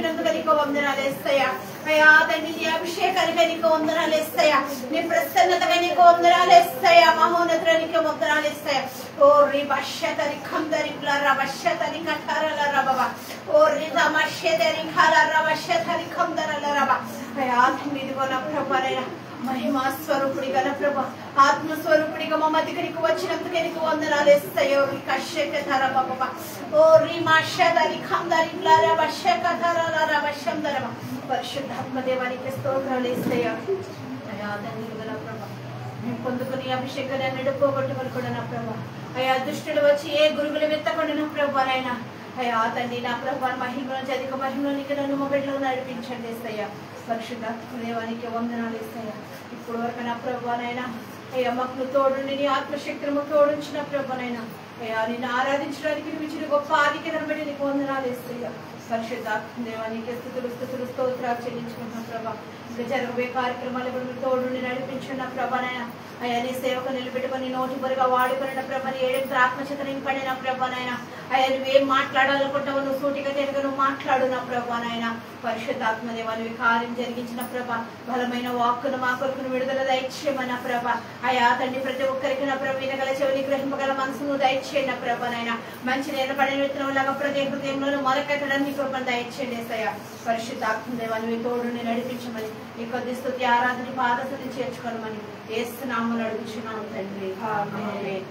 నింపినందుకు నీకు వందనాలు యేసయ్యా. అయ్యా తండ్రి నీ అభిషేకానికి నీకు వందనాలు యేసయ్యా. నీ ప్రసన్నతగా నీకు వందనాలు యేసయ్యా. మహోన్నతుల నీకు వందనాలు యేసయ్యా. ఓ రి బషతరి ఖందరి బ్లర బషతరి కఠరల రబబ ఓ రి దమషతరి ఖలర బషతరి ఖందరల రబ. అయ్యా తండ్రిదిగో నా ప్రభువైనా మహిమా స్వరూపుడిగా నా ప్రభు ఆత్మస్వరూపుడిగా మా మధ్యకి నీకు వచ్చినందుకే నీకు వందనాలు యేసయ్యా. ఓ రి కషకతర బబబ ఓ రి మషతరి ఖందరి బ్లర బషకతరల రబ శందరబ. పరిశుద్ధాత్మ దేవానికి స్తోత్రాలు యేసయ్యా. అయ్యా తండ్రిదిగో నా ప్రభు మేము పొందుకుని అభిషేకాన్ని అన్నిటి పోగొట్టుకొని కూడా నా ప్రభు అయ్యా దుష్టులు వచ్చి ఏ గురుగులు వెత్తకుండా నా ప్రభునైనా అయ్యా తండ్రి నా ప్రభు మహిమలో అధిక మహిమలోనికి నన్ను మొబైల్లో నడిపించండి యేసయ్యా. పరిశుద్ధాత్మ దేవానికి వందనాలు యేసయ్యా. ఇప్పుడు వరకు నా ప్రభునైనా అయ్యా మాకు తోడుండి నీ ఆత్మశక్తిని తోడుంచిన ప్రభునైనా అయ్యా నిన్ను ఆరాధించడానికి నువ్వు ఇచ్చిన గొప్ప ఆధిక్యతను బట్టి నీకు వందనాలు యేసయ్యా. పరిశుద్ధాత్మ దేవానికి స్తుతులు స్తోత్రాలు చెల్లించుకుంటున్న ప్రభా ఇంకా జరగబోయే కార్యక్రమాలు కూడా మీరు తోడుండి నడిపించిన ప్రభానైనా అయ్యా నీ సేవకు నిలబెట్టుకొని నోటి బరుగా వాడుకున్న ప్రభని ఏడెంత ఆత్మచేత నింపడిన ప్రభానైనా అయ్యా నువ్వేం మాట్లాడాలనుకుంటావు నువ్వు సూటిగా తెలుగు నువ్వు మాట్లాడు నా ప్రభానైనా. పరిశుద్ధాత్మ దేవా నువ్వు కార్యం జరిగించిన ప్రభ బలమైన వాక్కును మా కొరకు విడుదల దయచేయమన్న ప్రభ అయ్యా తండ్రి ప్రతి ఒక్కరికి నా ప్రభ వినగల చెవిని గ్రహింపగల మనసును దయచేయన ప్రభనైనా మంచి నిలబడిన విత్తనంలాగా ప్రతి హృదయంలో మొలకెత్తడానికి కృపను దయచేయండి యేసయ్యా. పరిశుద్ధాత్మ దేవా నువ్వు తోడుని నడిపించమని నీ కొద్ది స్తుతి ఆరాధన పాదస్తుని చేర్చుకోనమని యేసు నామములో అడుగుచున్నాము తండ్రి ఆమేన్.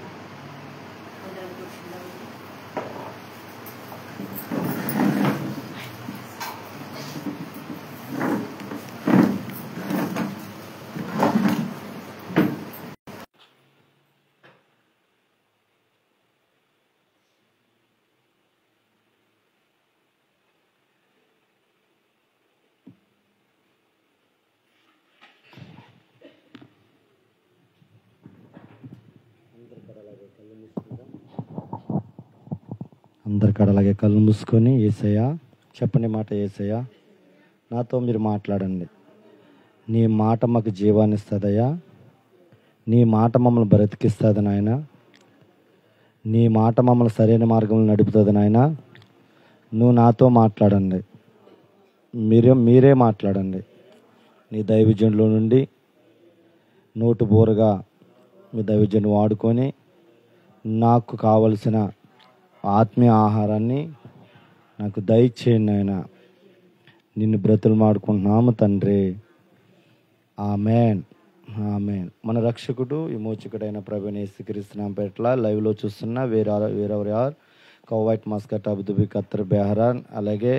అందరికీ అలాగే కళ్ళు మూసుకొని యేసయ్యా చెప్పని మాట యేసయ్యా నాతో మీరు మాట్లాడండి. నీ మాట మాకు జీవాన్ని ఇస్తుందయ్యా. నీ మాట మమ్మల్ని బ్రతికిస్తుంది నాయన. నీ మాట మమ్మల్ని సరైన మార్గంలో నడుపుతుంది నాయన. నువ్వు నాతో మాట్లాడండి. మీరే మాట్లాడండి. నీ దైవజనుల నుండి నోటు బోరుగా మీ దైవజను వాడుకొని నాకు కావలసిన ఆత్మీయ ఆహారాన్ని నాకు దయచేయండి ఆయన. నిన్ను బ్రతులు మాడుకుంటున్నాము తండ్రి. Amen amen. మన రక్షకుడు విమోచకుడైన ప్రభువైన యేసుక్రీస్తు నామమున పేరట లైవ్లో చూస్తున్న వేరెవరు కౌవైట్ మస్కట్ అబుదాబి ఖత్తర్ బెహ్రాన్ అలాగే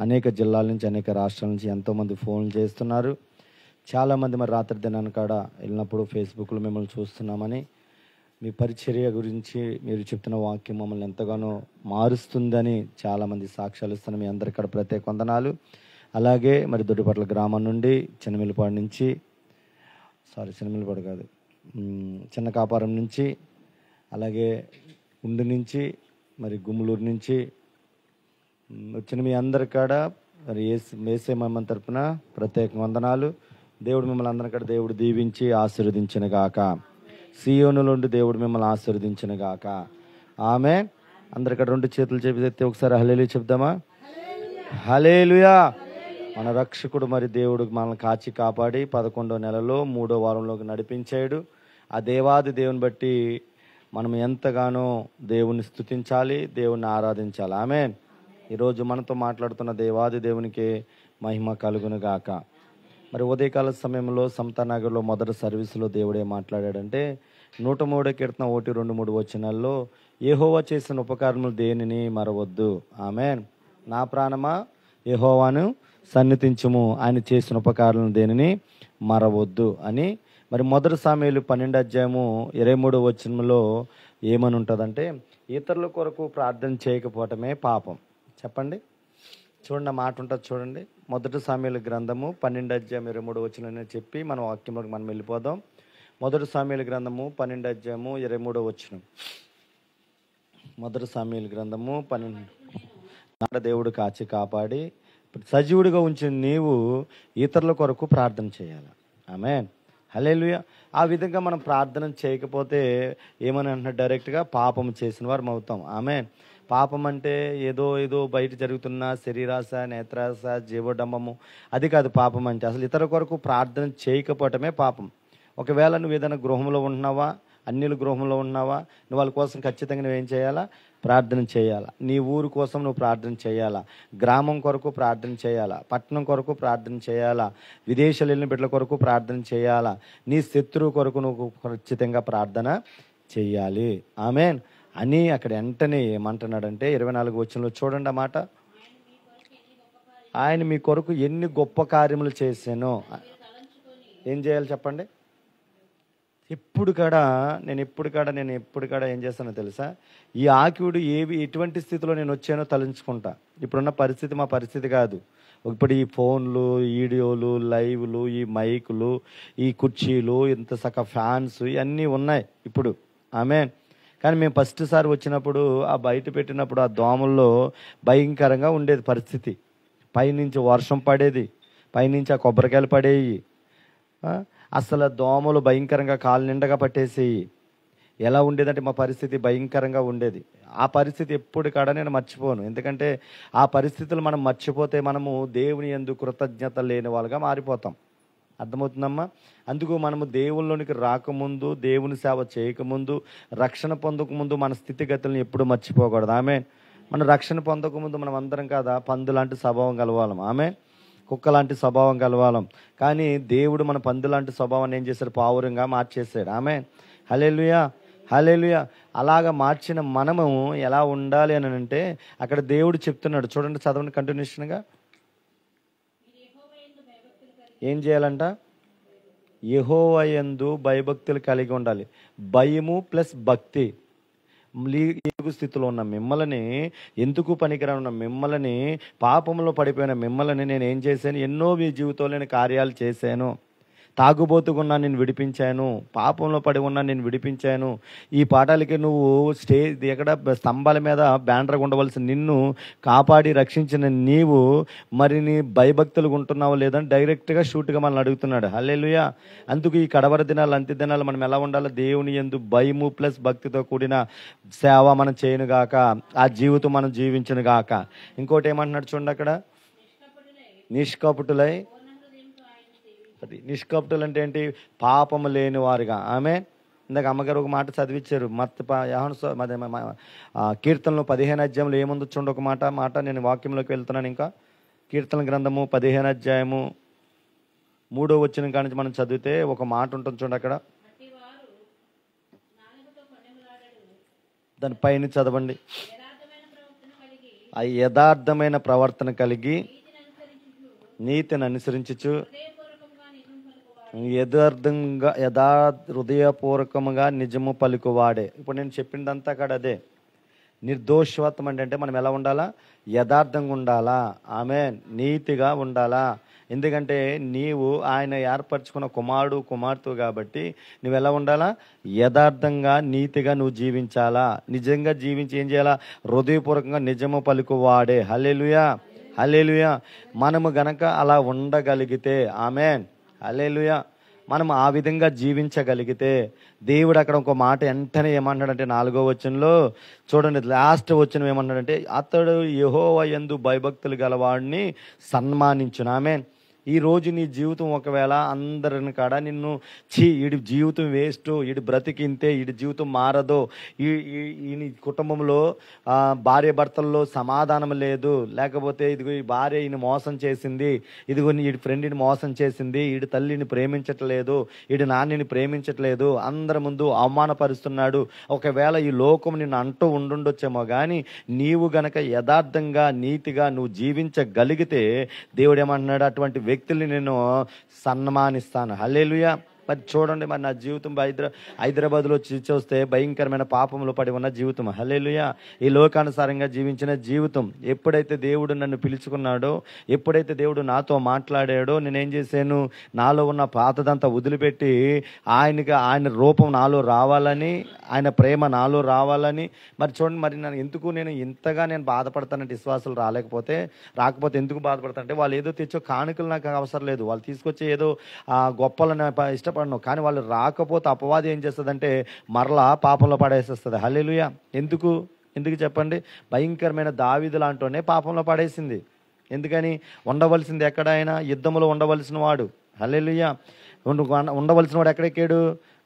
అనేక జిల్లాల నుంచి అనేక రాష్ట్రాల నుంచి ఎంతోమంది ఫోన్లు చేస్తున్నారు. చాలామంది మరి రాత్రి దినాన్ని కాడ వెళ్ళినప్పుడు ఫేస్బుక్లో మిమ్మల్ని చూస్తున్నామని మీ పరిచర్య గురించి మీరు చెప్తున్న వాక్యం మమ్మల్ని ఎంతగానో మారుస్తుందని చాలామంది సాక్ష్యాలు ఇస్తున్న మీ అందరికీ కూడా ప్రత్యేక వందనాలు. అలాగే మరి దొడ్డిపట్ల గ్రామం నుండి చిన్నమిల్లిపాడు నుంచి చిన్నమిల్లిపాడు కాదు చిన్న కాపారం నుంచి అలాగే ఉండి నుంచి మరి గుమ్మలూరు నుంచి వచ్చిన మీ అందరి కాడ మరి యేసే మహిమ తరపున ప్రత్యేక వందనాలు. దేవుడు మిమ్మల్ని అందరి కాడ దేవుడు దీవించి ఆశీర్వదించిన గాక. సియోను నుండి దేవుడు మిమ్మల్ని ఆశీర్వదించిన గాక. ఆమెన్. అందరికీ రెండు చేతులు చెబితే ఒకసారి హల్లెలూయా చెప్దామా? హల్లెలూయా. మన రక్షకుడు మరి దేవుడు మనల్ని కాచి కాపాడి 11వ నెలలో 3వ వారంలోకి నడిపించాడు. ఆ దేవాది దేవుని బట్టి మనం ఎంతగానో దేవుని స్తుతించాలి, దేవుని ఆరాధించాలి. ఆమెన్. ఈరోజు మనతో మాట్లాడుతున్న దేవాది దేవునికి మహిమ కలుగును గాక. మరి ఉదయకాల సమయంలో సమతానగర్లో మొదటి సర్వీసులో దేవుడే మాట్లాడాడంటే 103 కీర్తన 1, 2, 3 వచనాల్లో యెహోవా చేసిన ఉపకారములు దేనిని మరవద్దు. ఆమెన్. నా ప్రాణమా యెహోవాను సన్నిధించుము, ఆయన చేసిన ఉపకారాలను దేనిని మరవద్దు అని. మరి మొదటి సామెలు 12:23 వచనంలో ఏమని ఉంటుందంటే ఇతరుల కొరకు ప్రార్థన చేయకపోవటమే పాపం. చెప్పండి చూడండి, మాట ఉంటుంది చూడండి. మొదటి సామెలు గ్రంథము 12:23 వచనం చెప్పి మన వాక్యంలోకి మనం వెళ్ళిపోదాం. మొదటి సామెలు గ్రంథము 12:23 వచనం. మొదటి సామెలు గ్రంథము 12 దేవుడు కాచి కాపాడి సజీవుడిగా ఉంచిన నీవు ఇతరుల కొరకు ప్రార్థన చేయాలి. ఆమేన్. హల్లెలూయా. ఆ విధంగా మనం ప్రార్థన చేయకపోతే ఏమని అంటున్నా డైరెక్ట్గా పాపం చేసిన వారు అవుతాం. ఆమేన్. పాపం అంటే ఏదో ఏదో బయట జరుగుతున్న శరీరాశ, నేత్రాశ, జీవోడంబము, అది కాదు పాపం అంటే. అసలు ఇతర కొరకు ప్రార్థన చేయకపోవటమే పాపం. ఒకవేళ నువ్వు ఏదైనా గృహంలో ఉంటున్నావా, అన్యుల గృహంలో ఉన్నావా, నువ్వు వాళ్ళ కోసం ఖచ్చితంగా నువ్వేం చేయాలా? ప్రార్థన చేయాలా. నీ ఊరు కోసం నువ్వు ప్రార్థన చేయాలా, గ్రామం కొరకు ప్రార్థన చేయాలా, పట్టణం కొరకు ప్రార్థన చేయాలా, విదేశాలు వెళ్ళిన బిడ్డల కొరకు ప్రార్థన చేయాలా, నీ శత్రువు కొరకు నువ్వు ఖచ్చితంగా ప్రార్థన చెయ్యాలి. ఆమేన్ అని అక్కడ వెంటనే ఏమంటున్నాడంటే 24వ వచనంలో చూడండి ఆ మాట. ఆయన మీ కొరకు ఎన్ని గొప్ప కార్యములు చేశానో. ఏం చేయాలి చెప్పండి? ఎప్పుడు కాడ ఏం చేస్తానో తెలుసా? ఈ ఆకివుడు ఎటువంటి స్థితిలో నేను వచ్చానో తలంచుకుంటా. ఇప్పుడున్న పరిస్థితి మా పరిస్థితి కాదు. ఇప్పుడు ఈ ఫోన్లు, వీడియోలు, లైవ్లు, ఈ మైకులు, ఈ కుర్చీలు, ఇంత సక ఫ్యాన్స్ ఇవన్నీ ఉన్నాయి ఇప్పుడు. ఆమేన్. కానీ మేము ఫస్ట్ సారి వచ్చినప్పుడు ఆ బయట పెట్టినప్పుడు ఆ దోమల్లో భయంకరంగా ఉండేది పరిస్థితి. పైనుంచి వర్షం పడేది, పైనుంచి ఆ కొబ్బరికాయలు పడేవి. అసలు దోమలు భయంకరంగా కాలు నిండగా పట్టేసేయి. ఎలా ఉండేదంటే మా పరిస్థితి భయంకరంగా ఉండేది. ఆ పరిస్థితి ఎప్పుడు కాడ నేను మర్చిపోను. ఎందుకంటే ఆ పరిస్థితులు మనం మర్చిపోతే మనము దేవుని యందు కృతజ్ఞత లేని వాళ్ళుగా మారిపోతాం. అర్థమవుతుందమ్మా? అందుకు మనము దేవుళ్ళలోనికి రాకముందు, దేవుని సేవ చేయకముందు, రక్షణ పొందకముందు మన స్థితిగతులను ఎప్పుడు మర్చిపోకూడదు. ఆమె మనం రక్షణ పొందకముందు మనం అందరం కాదా పందు లాంటి స్వభావం కలవాలం. ఆమె కుక్క లాంటి స్వభావం కలవాలం. కానీ దేవుడు మన పందు లాంటి స్వభావాన్ని ఏం చేశాడు? పావురంగా మార్చేశాడు. ఆమె హల్లెలూయా, హల్లెలూయా. అలాగా మార్చిన మనము ఎలా ఉండాలి అని అంటే అక్కడ దేవుడు చెప్తున్నాడు. చూడండి, చదవండి కంటిన్యూషన్గా. ఏం చేయాలంట? యెహోవా యందు భయభక్తులు కలిగి ఉండాలి. భయము ప్లస్ భక్తి. లీగు స్థితిలో ఉన్న మిమ్మల్ని, ఎందుకు పనికిరాని ఉన్న మిమ్మల్ని, పాపంలో పడిపోయిన మిమ్మల్ని నేను ఏం చేశాను? ఎన్నో మీ జీవితంలోని కార్యాలు చేశాను. తాగుబోతుకున్నా నేను విడిపించాను, పాపంలో పడి ఉన్నా నేను విడిపించాను. ఈ పాఠాలకి నువ్వు ఎక్కడ స్తంభాల మీద బ్యానర్గా ఉండవలసిన నిన్ను కాపాడి రక్షించిన నీవు మరి నీ భయభక్తులు ఉంటున్నావు లేదని డైరెక్ట్గా షూట్గా మనల్ని అడుగుతున్నాడు. హల్లెలూయా. అందుకు ఈ కడవర దినాలు, అంత్య దినాలు మనం ఎలా ఉండాలి? దేవుని యందు భయము ప్లస్ భక్తితో కూడిన సేవ మనం చేయను గాక, ఆ జీవితం మనం జీవించను గాక. ఇంకోటి ఏమంటున్నాడు చూడండి అక్కడ, నిష్కపటులై. అది నిష్కపటులు అంటే ఏంటి? పాపము లేని వారుగా. ఆమె ఇందాక అమ్మగారు ఒక మాట చదివించారు. కీర్తనలు 15 అధ్యాయంలో ఏముందో చూడండి. ఒక మాట నేను వాక్యంలోకి వెళ్తున్నాను. ఇంకా కీర్తన గ్రంథము 15 అధ్యాయము 3వ వచనం కాడి నుంచి మనం చదివితే ఒక మాట ఉంటుంది చూడండి అక్కడ. దాని పైన చదవండి. ఆ యథార్థమైన ప్రవర్తన కలిగి నీతిని అనుసరించుచు హృదయపూర్వకంగా నిజము పలుకువాడే. ఇప్పుడు నేను చెప్పిందంతా కాడ అదే. నిర్దోషవత్వం అంటే మనం ఎలా ఉండాలా? యథార్థంగా ఉండాలా. ఆమె నీతిగా ఉండాలా. ఎందుకంటే నీవు ఆయన ఏర్పరచుకున్న కుమారుడు కుమార్తె కాబట్టి నువ్వు ఎలా ఉండాలా? యథార్థంగా నీతిగా నువ్వు జీవించాలా. నిజంగా జీవించి ఏం చేయాలా? హృదయపూర్వకంగా నిజము పలుకువాడే. హల్లెలూయా, హల్లెలూయా. మనము గనక అలా ఉండగలిగితే, ఆమెన్, హల్లెలూయా, మనం ఆ విధంగా జీవించగలిగితే దేవుడు అక్కడ ఒక మాట వెంటనే ఏమంటాడంటే 4వ వచనంలో చూడండి, లాస్ట్ వచనం ఏమంటాడంటే అతడు యెహోవా యందు భయభక్తులు గలవాడిని సన్మానించును. ఆమేన్. ఈ రోజు నీ జీవితం ఒకవేళ అందరిని కాడ నిన్ను ఈడి జీవితం వేస్ట్, ఈడి బ్రతికింతే, ఈడి జీవితం మారదు, ఈ కుటుంబంలో భార్య భర్తల్లో సమాధానం లేదు, లేకపోతే ఇదిగో ఈ భార్య ఈయన మోసం చేసింది, ఇదిగో ఈడి ఫ్రెండ్ని మోసం చేసింది, ఈడి తల్లిని ప్రేమించట్లేదు, ఈడి నాన్నని ప్రేమించట్లేదు, అందరి ముందు అవమానపరుస్తున్నాడు, ఒకవేళ ఈ లోకం నిన్ను అంటూ ఉండుండొచ్చేమో కానీ నీవు గనక యథార్థంగా నీతిగా నువ్వు జీవించగలిగితే దేవుడు ఏమంటున్నాడు? అటువంటి వ్యక్తుల్ని నేను సన్మానిస్తాను. హల్లెలూయా. మరి చూడండి, మరి నా జీవితం హైదరాబాద్లో చూస్తే భయంకరమైన పాపంలో పడి ఉన్న జీవితం. హల్లెలూయా. ఈ లోకానుసారంగా జీవించిన జీవితం. ఎప్పుడైతే దేవుడు నన్ను పిలుచుకున్నాడో, ఎప్పుడైతే దేవుడు నాతో మాట్లాడాడో, నేనేం చేశాను? నాలో ఉన్న పాతదంతా వదిలిపెట్టి ఆయన రూపం నాలో రావాలని, ఆయన ప్రేమ నాలో రావాలని. మరి చూడండి, మరి నేను ఇంతగా బాధపడతానంటే, విశ్వాసాలు రాకపోతే ఎందుకు బాధపడతానంటే వాళ్ళు ఏదో తెచ్చో కానుకలు నాకు అవసరం లేదు, వాళ్ళు తీసుకొచ్చే ఏదో గొప్పలను ఇష్టపడను, కానీ వాళ్ళు రాకపోతే అపవాది ఏం చేస్తుందంటే మరలా పాపంలో పడేసేస్తుంది. హల్లెలూయా. ఎందుకు చెప్పండి? భయంకరమైన దావీదు లాంటోనే పాపంలో పడేసింది. ఎందుకని? ఉండవలసింది ఎక్కడ? ఆయన యుద్ధంలో ఉండవలసిన వాడు. హల్లెలూయా. ఉండవలసిన వాడు ఎక్కడెక్కాడు?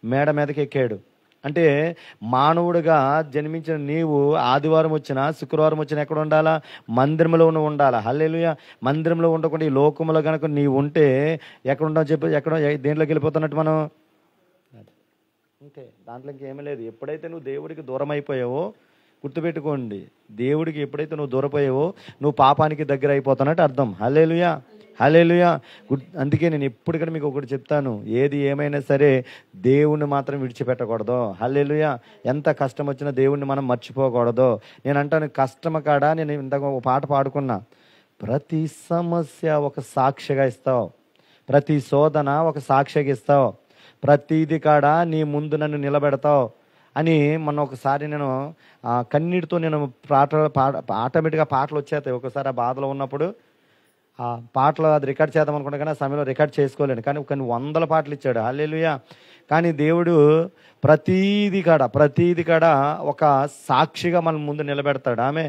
మేడ మీదకి ఎక్కాడు. అంటే మానవుడిగా జన్మించిన నీవు ఆదివారం వచ్చినా శుక్రవారం వచ్చినా ఎక్కడ ఉండాలా? మందిరంలో ఉండాలా. హల్లెలూయా. మందిరంలో ఉండకుండా ఈ లోకంలో కనుక నీవు ఉంటే ఎక్కడ ఉంటావు చెప్పి? ఎక్కడ దేంట్లోకి వెళ్ళిపోతున్నట్టు మనం? అంతే, దాంట్లో ఇంకేమీ లేదు. ఎప్పుడైతే నువ్వు దేవుడికి దూరం అయిపోయావో గుర్తుపెట్టుకోండి, దేవుడికి ఎప్పుడైతే నువ్వు దూరపోయావో నువ్వు పాపానికి దగ్గర అయిపోతున్నట్టు అర్థం. హల్లెలూయా, హల్లెలూయా. అందుకే నేను ఎప్పటికైనా మీకు ఒకటి చెప్తాను, ఏది ఏమైనా సరే దేవుణ్ణి మాత్రం విడిచిపెట్టకూడదు. హల్లెలూయా. ఎంత కష్టం వచ్చినా దేవుణ్ణి మనం మర్చిపోకూడదు. నేను అంటాను, కష్టం కాడ నేను ఇంతకు ఒక పాట పాడుకున్నా, ప్రతి సమస్య ఒక సాక్షిగా ఇస్తావు, ప్రతి శోధన ఒక సాక్షిగా ఇస్తావు, ప్రతిది కాడ నీ ముందు నన్ను నిలబెడతావు అని మొన్న ఒకసారి నేను కన్నీటితో నేను ఆటోమేటిక్గా పాటలు వచ్చేస్తాయి. ఒకసారి ఆ బాధలో ఉన్నప్పుడు ఆ పాటలు అది రికార్డ్ చేద్దాం అనుకుంటా, కానీ ఆ సమయంలో రికార్డ్ చేసుకోలేను. కానీ కొన్ని 100 పాటలు ఇచ్చాడు. హల్లెలూయా. కానీ దేవుడు ప్రతీది కాడ ఒక సాక్షిగా మన ముందు నిలబెడతాడు. ఆమె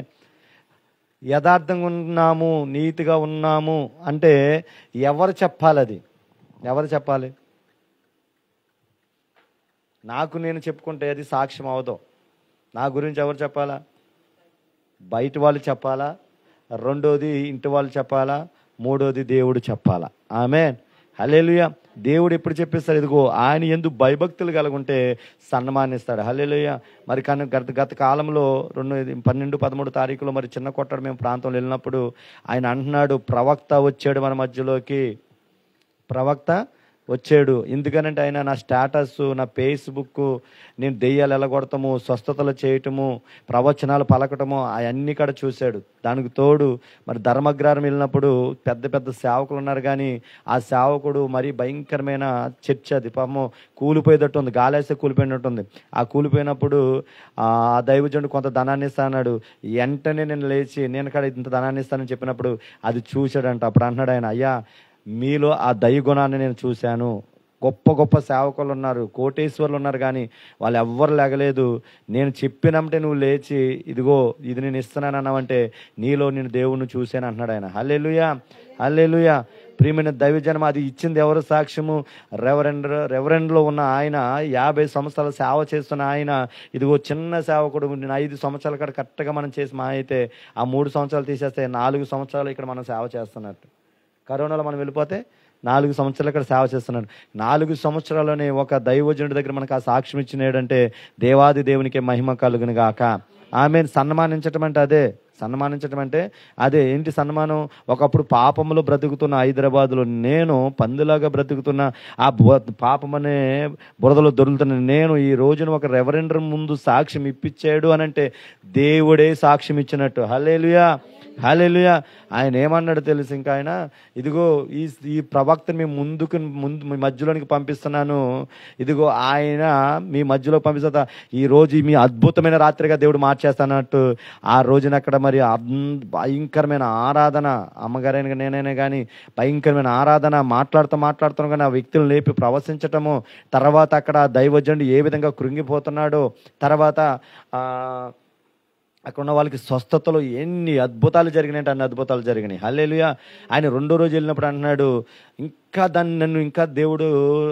యథార్థంగా ఉన్నాము, నీతిగా ఉన్నాము అంటే ఎవరు చెప్పాలి? అది ఎవరు చెప్పాలి? నాకు నేను చెప్పుకుంటే అది సాక్ష్యం అవదు. నా గురించి ఎవరు చెప్పాలా? బయట వాళ్ళు చెప్పాలా, రెండోది ఇంటి వాళ్ళు చెప్పాలా, మూడోది దేవుడు చెప్పాలా. ఆమేన్, హల్లెలూయా. దేవుడు ఎప్పుడు చెప్పిస్తాడు? ఇదిగో ఆయన యందు భయభక్తులు కలుగుంటే సన్మానిస్తాడు. హల్లెలూయా. మరి కానీ గత కాలంలో 12-13 తారీఖులో మరి చిన్న కొట్టడు మేము ప్రాంతంలో వెళ్ళినప్పుడు ఆయన అంటున్నాడు, ప్రవక్త వచ్చాడు మన మధ్యలోకి, ప్రవక్త వచ్చాడు. ఎందుకనంటే ఆయన నా స్టేటస్, నా ఫేస్బుక్, నేను దెయ్యాలు ఎలగొడతాము, స్వస్థతలు చేయటము, ప్రవచనాలు పలకటము అవన్నీ కూడా చూశాడు. దానికి తోడు మరి ధర్మగ్రహం వెళ్ళినప్పుడు పెద్ద పెద్ద సేవకులు ఉన్నారు, కానీ ఆ సేవకుడు మరి భయంకరమైన చర్చ, అది పాపము కూలిపోయేటట్టు ఉంది, గాలేస్తే కూలిపోయినట్టు ఉంది. ఆ కూలిపోయినప్పుడు ఆ దైవజనుడు కొంత ధనాన్ని ఇస్తా అన్నాడు. వెంటనే నేను లేచి నేను కూడా ఇంత ధనాన్ని ఇస్తానని చెప్పినప్పుడు అది చూశాడంట. అప్పుడు అన్నాడు ఆయన, అయ్యా మీలో ఆ దైవగుణాన్ని నేను చూశాను. గొప్ప గొప్ప సేవకులు ఉన్నారు, కోటేశ్వర్లు ఉన్నారు, కానీ వాళ్ళు ఎవ్వరు లేగలేదు. నేను చెప్పినప్పుడు నువ్వు లేచి ఇదిగో ఇది నేను ఇస్తున్నాను అన్నావంటే నీలో నేను దేవుణ్ణి చూశాను అంటున్నాడు ఆయన. హల్లెలూయా, హల్లెలూయా. ప్రియమైన దైవజనం, అది ఇచ్చింది ఎవరు సాక్ష్యము? రెవరెండ్లో ఉన్న ఆయన, 50 సంవత్సరాల సేవ చేస్తున్న ఆయన, ఇదిగో చిన్న సేవకుడు. నేను 5 సంవత్సరాల కాడ కరెక్ట్గా మనం చేసి మా అయితే ఆ 3 సంవత్సరాలు తీసేస్తే 4 సంవత్సరాలు ఇక్కడ మనం సేవ చేస్తున్నట్టు. కరోనాలో మనం వెళ్ళిపోతే 4 సంవత్సరాలు ఇక్కడ సేవ చేస్తున్నాడు. 4 సంవత్సరాల్లోనే ఒక దైవజనుడి దగ్గర మనకు ఆ సాక్ష్యం ఇచ్చినాడంటే దేవాది దేవునికి మహిమ కలుగును గాక. ఆమెను సన్మానించటం అంటే అదే. సన్మానించటం అంటే అదే. ఏంటి సన్మానం? ఒకప్పుడు పాపంలో బ్రతుకుతున్న హైదరాబాద్లో నేను, పందులాగా బ్రతుకుతున్న ఆ పాపమనే బురదలో దొరుకుతున్న నేను ఈ రోజున ఒక రెవరెండర్ ముందు సాక్ష్యం ఇప్పించాడు అని అంటే దేవుడే సాక్ష్యం ఇచ్చినట్టు. హల్లెలూయా, హల్లెలూయా. ఆయన ఏమన్నాడు తెలుసు? ఇంకా ఆయన ఇదిగో ఈ ప్రవక్తని మీ మధ్యలోనికి పంపిస్తున్నాను, ఇదిగో ఆయన మీ మధ్యలో పంపిస్తా, ఈ రోజు మీ అద్భుతమైన రాత్రిగా దేవుడు మార్చేస్తానట్టు. ఆ రోజున అక్కడ మరి భయంకరమైన ఆరాధన, అమ్మగారైనా నేనైనా కానీ భయంకరమైన ఆరాధన, మాట్లాడుతూ కానీ ఆ వ్యక్తులను లేపి ప్రవశించటము, తర్వాత అక్కడ దైవజనుడు ఏ విధంగా కృంగిపోతున్నాడో, తర్వాత అక్కడ ఉన్న వాళ్ళకి స్వస్థతలు ఎన్ని అద్భుతాలు జరిగినాయంటే అన్ని అద్భుతాలు జరిగినాయి. హల్లెలూయా. ఆయన 2వ రోజు వెళ్ళినప్పుడు అంటున్నాడు, ఇంకా నన్ను ఇంకా దేవుడు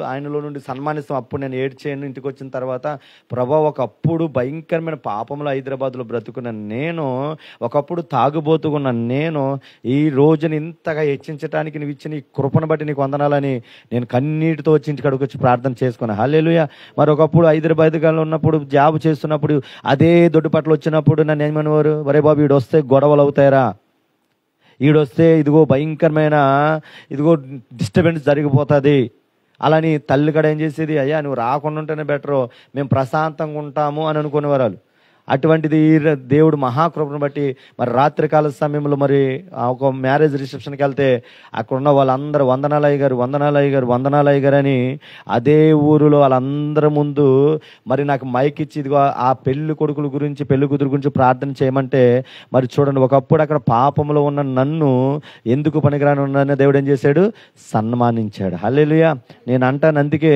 ఆయనలో నుండి సన్మానిస్తాం. అప్పుడు నేను ఏడ్చేయను. ఇంటికి వచ్చిన తర్వాత, ప్రభా ఒకప్పుడు భయంకరమైన పాపంలో హైదరాబాద్లో బ్రతుకున్న నేను, ఒకప్పుడు తాగుబోతుకున్న నేను, ఈ రోజుని ఇంతగా హెచ్చించడానికి నువ్వు ఇచ్చిన ఈ కృపను బట్టి నీకు వందనాలని నేను కన్నీటితో వచ్చి ఇంటికి అడుగు వచ్చి ప్రార్థన చేసుకున్నాను. హల్లెలూయా. మరి ఒకప్పుడు హైదరాబాద్లో ఉన్నప్పుడు జాబ్ చేస్తున్నప్పుడు అదే దొడ్డుపట్లు వచ్చినప్పుడు నన్ను ఏమనేవారు, వరే బాబు వీడు వస్తే గొడవలు అవుతాయరా, ఈడొస్తే ఇదిగో భయంకరమైన ఇదిగో డిస్టర్బెన్స్ జరిగిపోతుంది అలాని. తల్లి కూడా ఏం చేసేది, అయ్యా నువ్వు రాకుండా ఉంటేనే బెటరు, మేము ప్రశాంతంగా ఉంటాము అని అనుకునేవారు వాళ్ళు. అటువంటిది దేవుడు మహాకృపను బట్టి మరి రాత్రికాల సమయంలో మరి ఒక మ్యారేజ్ రిసెప్షన్కి వెళ్తే అక్కడ ఉన్న వాళ్ళందరూ వందనాలయ్య గారు అని అదే ఊరిలో వాళ్ళందరి ముందు మరి నాకు మైక్ ఇచ్చి ఇదిగో ఆ పెళ్లి కొడుకుల గురించి, పెళ్లి కూతురు గురించి ప్రార్థన చేయమంటే, మరి చూడండి ఒకప్పుడు అక్కడ పాపంలో ఉన్న నన్ను ఎందుకు పనికిరాని ఉన్నానని దేవుడు ఏం చేశాడు? సన్మానించాడు. హల్లెలూయా. నేను అంటాను, అందుకే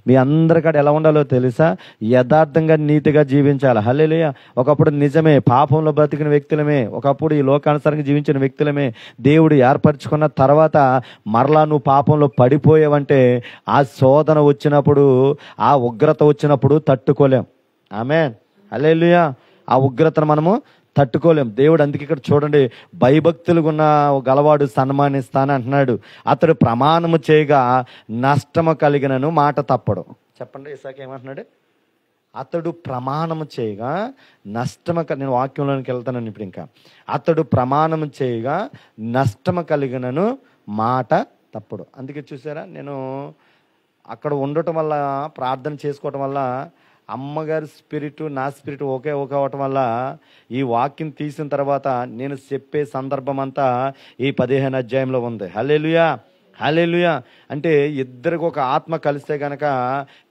మీ అందరికాడ ఎలా ఉండాలో తెలుసా? యథార్థంగా నీతిగా జీవించాలి. హల్లెలూయా. ఒకప్పుడు నిజమే పాపంలో బ్రతికిన వ్యక్తులమే, ఒకప్పుడు ఈ లోకానుసారంగా జీవించిన వ్యక్తులమే. దేవుడు ఏర్పరచుకున్న తర్వాత మరలా నువ్వు పాపంలో పడిపోయావంటే ఆ శోధన వచ్చినప్పుడు, ఆ ఉగ్రత వచ్చినప్పుడు తట్టుకోలేం. ఆమేన్, హల్లెలూయా. ఆ ఉగ్రతను మనము తట్టుకోలేం. దేవుడు అందుకే ఇక్కడ చూడండి, భయభక్తులుగా ఉన్న గలవాడు సన్మానిస్తాను అంటున్నాడు. అతడు ప్రమాణము చేయగా నష్టము కలిగినను మాట తప్పడు. చెప్పండి, ఇసాక ఏమంటున్నాడు? అతడు ప్రమాణము చేయగా నష్టము, నేను వాక్యంలోనికి వెళ్తానని ఇప్పుడు. ఇంకా అతడు ప్రమాణము చేయగా నష్టము కలిగినను మాట తప్పడు. అందుకే చూసారా, నేను అక్కడ ఉండటం వల్ల, ప్రార్థన చేసుకోవటం వల్ల, అమ్మగారి స్పిరిట్ నా స్పిరిట్ ఒకే అవటం వల్ల ఈ వాక్యం తీసిన తర్వాత నేను చెప్పే సందర్భం అంతా ఈ 15 అధ్యాయంలో ఉంది. హల్లెలూయా, హల్లెలూయా. అంటే ఇద్దరికి ఒక ఆత్మ కలిస్తే గనక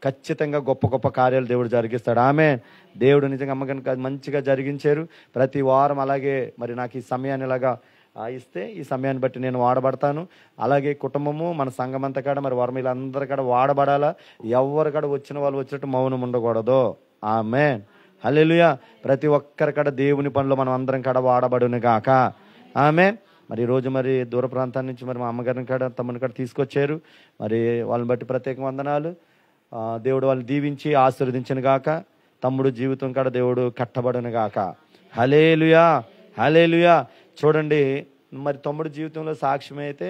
ఖచ్చితంగా గొప్ప గొప్ప కార్యాలు దేవుడు జరిగిస్తాడు. ఆమె దేవుడు నిజంగా అమ్మగారికి మంచిగా జరిగించారు. ప్రతి వారం అలాగే మరి నాకు ఈ సమయాన్ని ఇలాగా ఇస్తే ఈ సమయాన్ని బట్టి నేను వాడబడతాను. అలాగే కుటుంబము, మన సంఘం అంతా కాడ మరి వీళ్ళందరి కాడ వాడబడాలా. ఎవరి కాడ వచ్చిన వాళ్ళు వచ్చినట్టు మౌనం ఉండకూడదు. ఆమేన్, హల్లెలూయా. ప్రతి ఒక్కరి కాడ దేవుని పనిలో మనం అందరం కాడ వాడబడును గాక. ఆమేన్. మరి ఈరోజు మరి దూర ప్రాంతాల నుంచి మరి మా అమ్మగారిని కాడ, తమ్ముని కాడ తీసుకొచ్చారు. మరి వాళ్ళని బట్టి ప్రత్యేక వందనాలు. దేవుడు వాళ్ళని దీవించి ఆశీర్వదించను గాక. తమ్ముడు జీవితం కాడ దేవుడు కట్టబడును గాక. హల్లెలూయా, హల్లెలూయా. చూడండి, మరి తమ్ముడు జీవితంలో సాక్ష్యం అయితే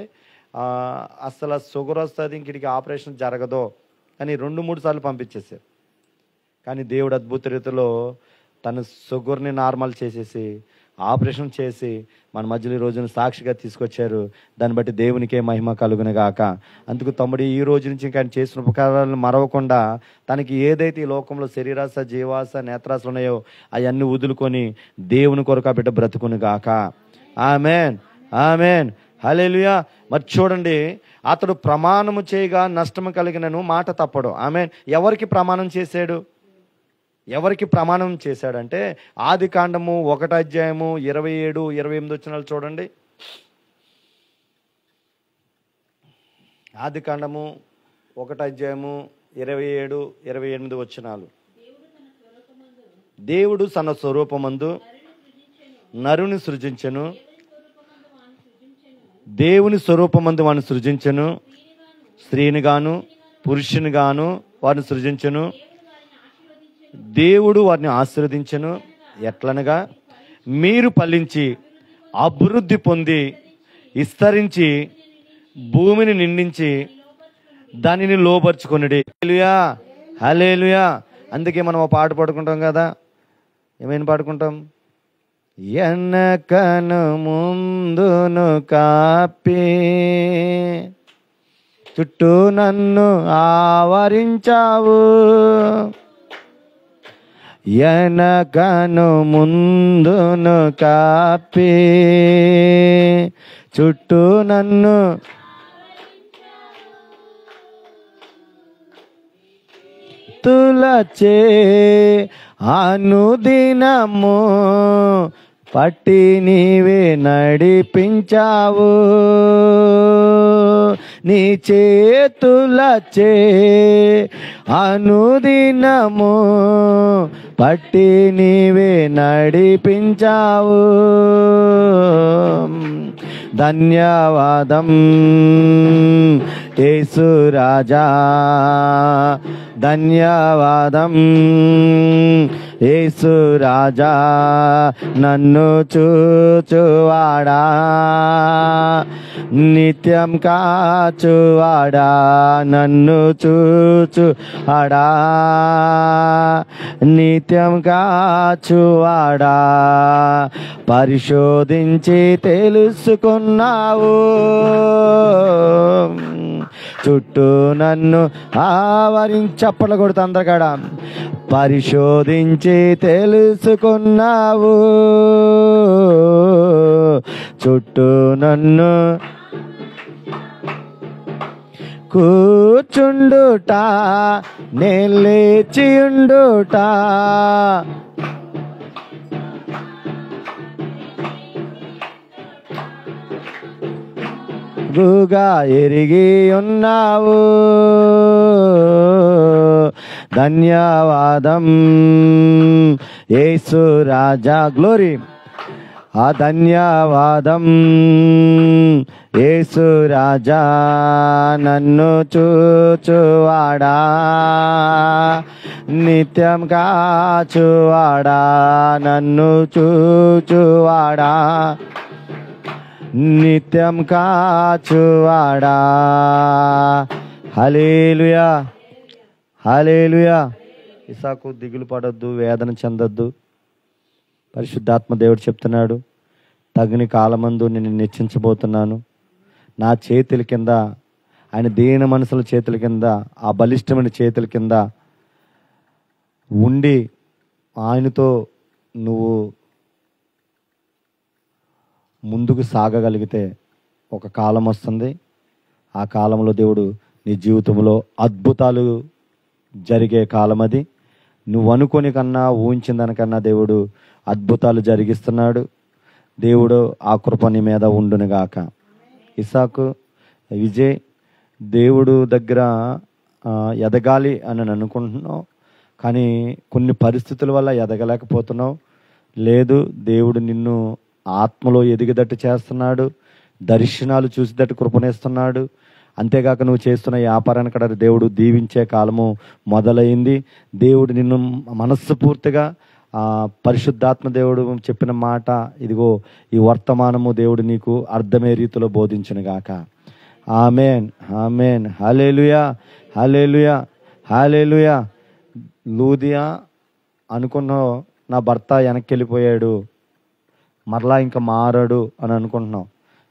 అసలు షుగర్ వస్తుంది, ఇంకిడికి ఆపరేషన్ జరగదో అని 2-3 సార్లు పంపించేశారు. కానీ దేవుడు అద్భుత రీతిలో తన షుగర్ని నార్మల్ చేసేసి ఆపరేషన్ చేసి మన మధ్యలో ఈ రోజున సాక్షిగా తీసుకొచ్చారు. దాన్ని బట్టి దేవునికే మహిమ కలుగును గాక. అందుకు తమ్ముడు ఈ రోజు నుంచి ఇంకా ఆయన చేసిన ఉపకారాలను మరవకుండా తనకి ఏదైతే ఈ లోకంలో శరీరాశ, జీవాస, నేత్రాశలు ఉన్నాయో అవన్నీ వదులుకొని దేవుని కొరకు ఆ బిడ్డ బ్రతుకును గాక. ఆమేన్, ఆమేన్, హల్లెలూయా. మరి చూడండి, అతడు ప్రమాణము చేయగా నష్టము కలిగినను మాట తప్పడు. ఆమేన్. ఎవరికి ప్రమాణం చేశాడు? ఎవరికి ప్రమాణం చేశాడంటే ఆదికాండము 1 అధ్యాయము 27, 28 వచనాలు చూడండి. ఆదికాండము 1 అధ్యాయము 27, 28 వచనాలు. దేవుడు తన స్వరూపమందు నరుని సృజించెను, దేవుని స్వరూపమందు వాడిని సృజించెను, స్త్రీని గాను పురుషుని గాను వారిని సృజించెను. దేవుడు వారిని ఆశీర్వదించెను. ఎట్లనగా, మీరు ఫలించి అభివృద్ధి పొంది విస్తరించి భూమిని నిండించి దానిని లోపరుచుకొనుడి. హల్లెలూయా, హల్లెలూయా. అందుకే మనం ఒక పాట పాడుకుంటాం కదా. ఏమైనా పాడుకుంటాం? ఎన్నకను ముందును కాపి చుట్టూ నన్ను ఆవరించావు, ఎనకను ముందును కాపి చుట్టూ నన్ను తులచే అనుదినము పట్టి నీవే నడిపించావు, నీ చేతులచే అనుదినము పట్టి నీవే నడిపించావు. ధన్యవాదం యేసు రాజా, ధన్యవాదం యేసు రాజా, నన్ను చూచువాడా, నిత్యం కాచువాడా, నన్ను చూచువాడా, నిత్యం కాచువాడా, పరిశోధించి తెలుసుకున్నావు, చుట్టూ నన్ను ఆవరించప్పలు కొడుతూ అందరికాడ పరిశోధించి తెలుసుకున్నావు, చుట్టూ నన్ను కూర్చుండుట నే లేచియుండుట, బాగుగా ఎరిగి ఉన్నావు. ధన్యవాదం యేసు రాజా. గ్లోరీ. ఆ ధన్యవాదం యేసు రాజా, నన్ను చూచువాడా, నిత్యం కాచువాడా, నన్ను చూచువాడా, నిత్యం కాచువాడా. హల్లెలూయా, హల్లెలూయా. ఇస్సాకు దిగులు పడొద్దు, వేదన చెందొద్దు. పరిశుద్ధాత్మ దేవుడు చెప్తున్నాడు, తగిన కాలమందు నేను నిశ్చయించబోతున్నాను. నా చేతుల కింద, ఆయన దీన మనసుల చేతుల కింద, ఆ బలిష్టమైన చేతుల కింద ఉండి ఆయనతో నువ్వు ముందుకు సాగగలిగితే ఒక కాలం వస్తుంది. ఆ కాలంలో దేవుడు నీ జీవితంలో అద్భుతాలు జరిగే కాలం అది. నువ్వు అనుకోని కన్నా, ఊహించిన దానికన్నా దేవుడు అద్భుతాలు జరిగిస్తున్నాడు. దేవుడు ఆ కృప నీ మీద ఉండునుగాక. ఇస్సాకు, విజయ్, దేవుడు దగ్గర ఎదగాలి అని అనుకుంటున్నావు, కానీ కొన్ని పరిస్థితుల వల్ల ఎదగలేకపోతున్నావు. లేదు, దేవుడు నిన్ను ఆత్మలో ఎదిగేటట్టు చేస్తున్నాడు, దర్శనాలు చూసేటట్టు కృపణిస్తున్నాడు. అంతేగాక నువ్వు చేస్తున్న వ్యాపారాన్ని కూడా దేవుడు దీవించే కాలము మొదలైంది. దేవుడు నిన్ను మనస్ఫూర్తిగా పరిశుద్ధాత్మ దేవుడు చెప్పిన మాట, ఇదిగో ఈ వర్తమానము దేవుడు నీకు అర్థమయ్యే రీతిలో బోధించునుగాక. ఆమేన్, ఆమేన్. హల్లెలూయా, హల్లెలూయా, హల్లెలూయా. లూదియా అనుకున్నావు, నా భర్త వెనక్కి వెళ్ళిపోయాడు, మరలా ఇంకా మారాడు అని అనుకుంటున్నావు.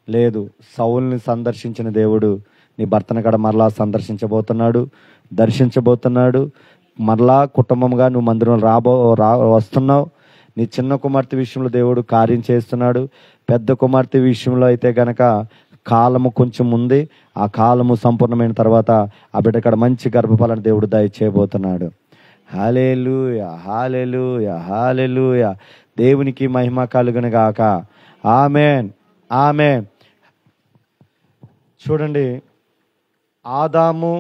లేదు, సౌలుని సందర్శించిన దేవుడు నీ భర్తను కూడా మరలా సందర్శించబోతున్నాడు, దర్శించబోతున్నాడు. మరలా కుటుంబంగా నువ్వు మందిరం వస్తున్నావు. నీ చిన్న కుమార్తె విషయంలో దేవుడు కార్యం చేస్తున్నాడు. పెద్ద కుమార్తె విషయంలో అయితే గనక కాలము కొంచెం ఉంది. ఆ కాలము సంపూర్ణమైన తర్వాత ఆ బిడ్డ కాడ మంచి గర్భఫలాన్ని దేవుడు దయచేయబోతున్నాడు. హల్లెలూయా, హల్లెలూయా, హల్లెలూయా. దేవునికి మహిమ కలుగును గాక. ఆమేన్, ఆమేన్. చూడండి, ఆదాము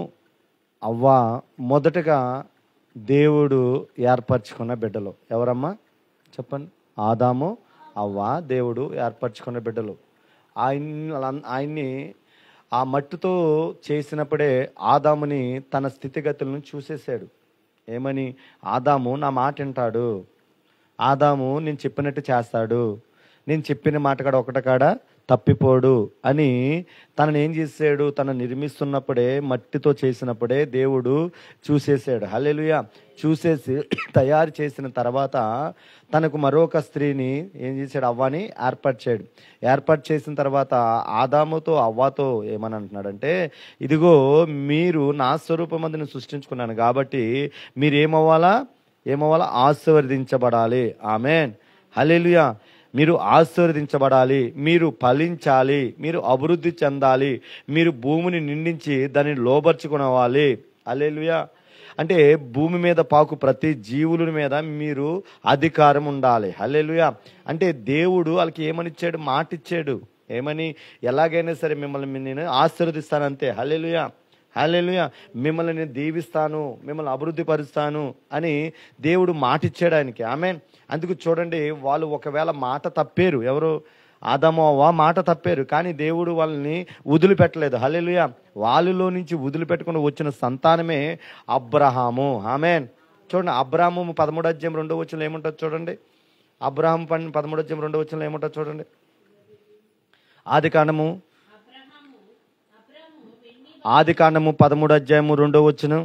అవ్వ మొదటగా దేవుడు ఏర్పరచుకున్న బిడ్డలు ఎవరమ్మా చెప్పండి? ఆదాము అవ్వ దేవుడు ఏర్పరచుకున్న బిడ్డలు. ఆయన్ని ఆ మట్టితో చేసినప్పుడే ఆదాముని తన స్థితిగతులను చూసేశాడు. ఏమని? ఆదాము నా మాట వింటాడు, ఆదాము నేను చెప్పినట్టు చేస్తాడు, నేను చెప్పిన మాట కాడ ఒకటి కాడ తప్పిపోడు అని తనని ఏం చేశాడు? తను నిర్మిస్తున్నప్పుడే, మట్టితో చేసినప్పుడే దేవుడు చూసేసాడు. హల్లెలూయా. చూసేసి తయారు చేసిన తర్వాత తనకు మరొక స్త్రీని ఏం చేశాడు? అవ్వని ఏర్పరిచాడు. ఏర్పాటు చేసిన తర్వాత ఆదాముతో అవ్వతో ఏమని అంటున్నాడంటే, ఇదిగో మీరు నా స్వరూపమందుని సృష్టించుకున్నాను కాబట్టి మీరు ఏమవ్వాలా? ఆశీర్వదించబడాలి. ఆమేన్, హల్లెలూయా. మీరు ఆశీర్వదించబడాలి, మీరు ఫలించాలి, మీరు అభివృద్ధి చెందాలి, మీరు భూమిని నిండించి దాన్ని లోబర్చుకునవాలి. హల్లెలూయా. అంటే భూమి మీద పాకు ప్రతి జీవుల మీద మీరు అధికారం ఉండాలి. హల్లెలూయా. అంటే దేవుడు వాళ్ళకి ఏమని ఇచ్చాడు? మాట ఇచ్చాడు. ఏమని? ఎలాగైనా సరే మిమ్మల్ని నేను ఆశీర్వదిస్తానంతే. హల్లెలూయా, హల్లెలూయా. మిమ్మల్ని నేను దీవిస్తాను, మిమ్మల్ని అభివృద్ధి పరుస్తాను అని దేవుడు మాట ఇచ్చాడు ఆయనకి. ఆమేన్. అందుకు చూడండి, వాళ్ళు ఒకవేళ మాట తప్పారు. ఎవరు? ఆదాము అవ్వ మాట తప్పారు, కానీ దేవుడు వాళ్ళని వదిలిపెట్టలేదు. హల్లెలూయా. వాళ్ళలో నుంచి వదిలిపెట్టుకుని వచ్చిన సంతానమే అబ్రహాము. ఆమేన్. చూడండి, అబ్రహాము 13:2 ఏముంటుంది చూడండి. అబ్రహాం 13:2 ఏముంటుంది చూడండి. ఆదికాండము 13:2.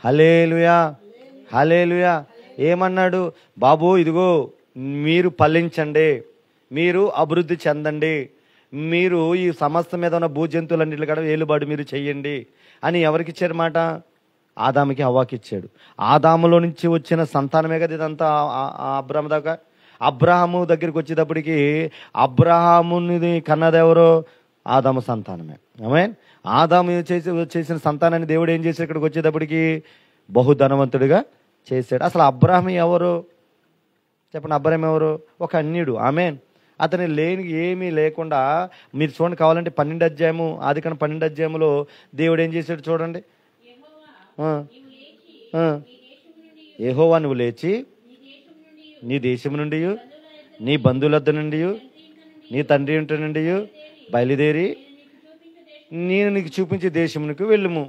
హల్లెలూయా, హల్లెలూయా. ఏమన్నాడు? బాబు ఇదిగో మీరు ఫలించండి, మీరు అభివృద్ధి చెందండి, మీరు ఈ సమస్త మీద ఉన్న భూజంతువులన్నిటి కూడా ఏలుబడి మీరు చెయ్యండి అని ఎవరికి ఇచ్చారు మాట? ఆదాముకి అవ్వాకి ఇచ్చాడు. ఆదాములో నుంచి వచ్చిన సంతానమే కదా ఇదంతా అబ్రహాము దాకా. అబ్రహాము దగ్గరికి వచ్చేటప్పటికి అబ్రహాముని కన్నదెవరో? ఆదాము సంతానమే. ఆమేన్. ఆదాము చేసిన సంతానాన్ని దేవుడు ఏం చేశాడు? ఇక్కడికి వచ్చేటప్పటికి బహుధనవంతుడిగా చేశాడు. అసలు అబ్రహాము ఎవరు? చెప్పండి. అబ్రహాం ఎవరు? ఒక అన్యుడు. ఆమేన్. అతని లేని ఏమీ లేకుండా మీరు చూడండి, కావాలంటే 12 అధ్యాయము, ఆదికాండం 12 అధ్యాయంలో దేవుడు ఏం చేశాడు చూడండి. యెహోవా నువ్వు లేచి నీ దేశం నుండి, నీ బంధువులద్ద నుండి, నీ తండ్రి ఇంటి నుండి బయలుదేరి నేను నీకు చూపించే దేశమునికి వెళ్ళుము.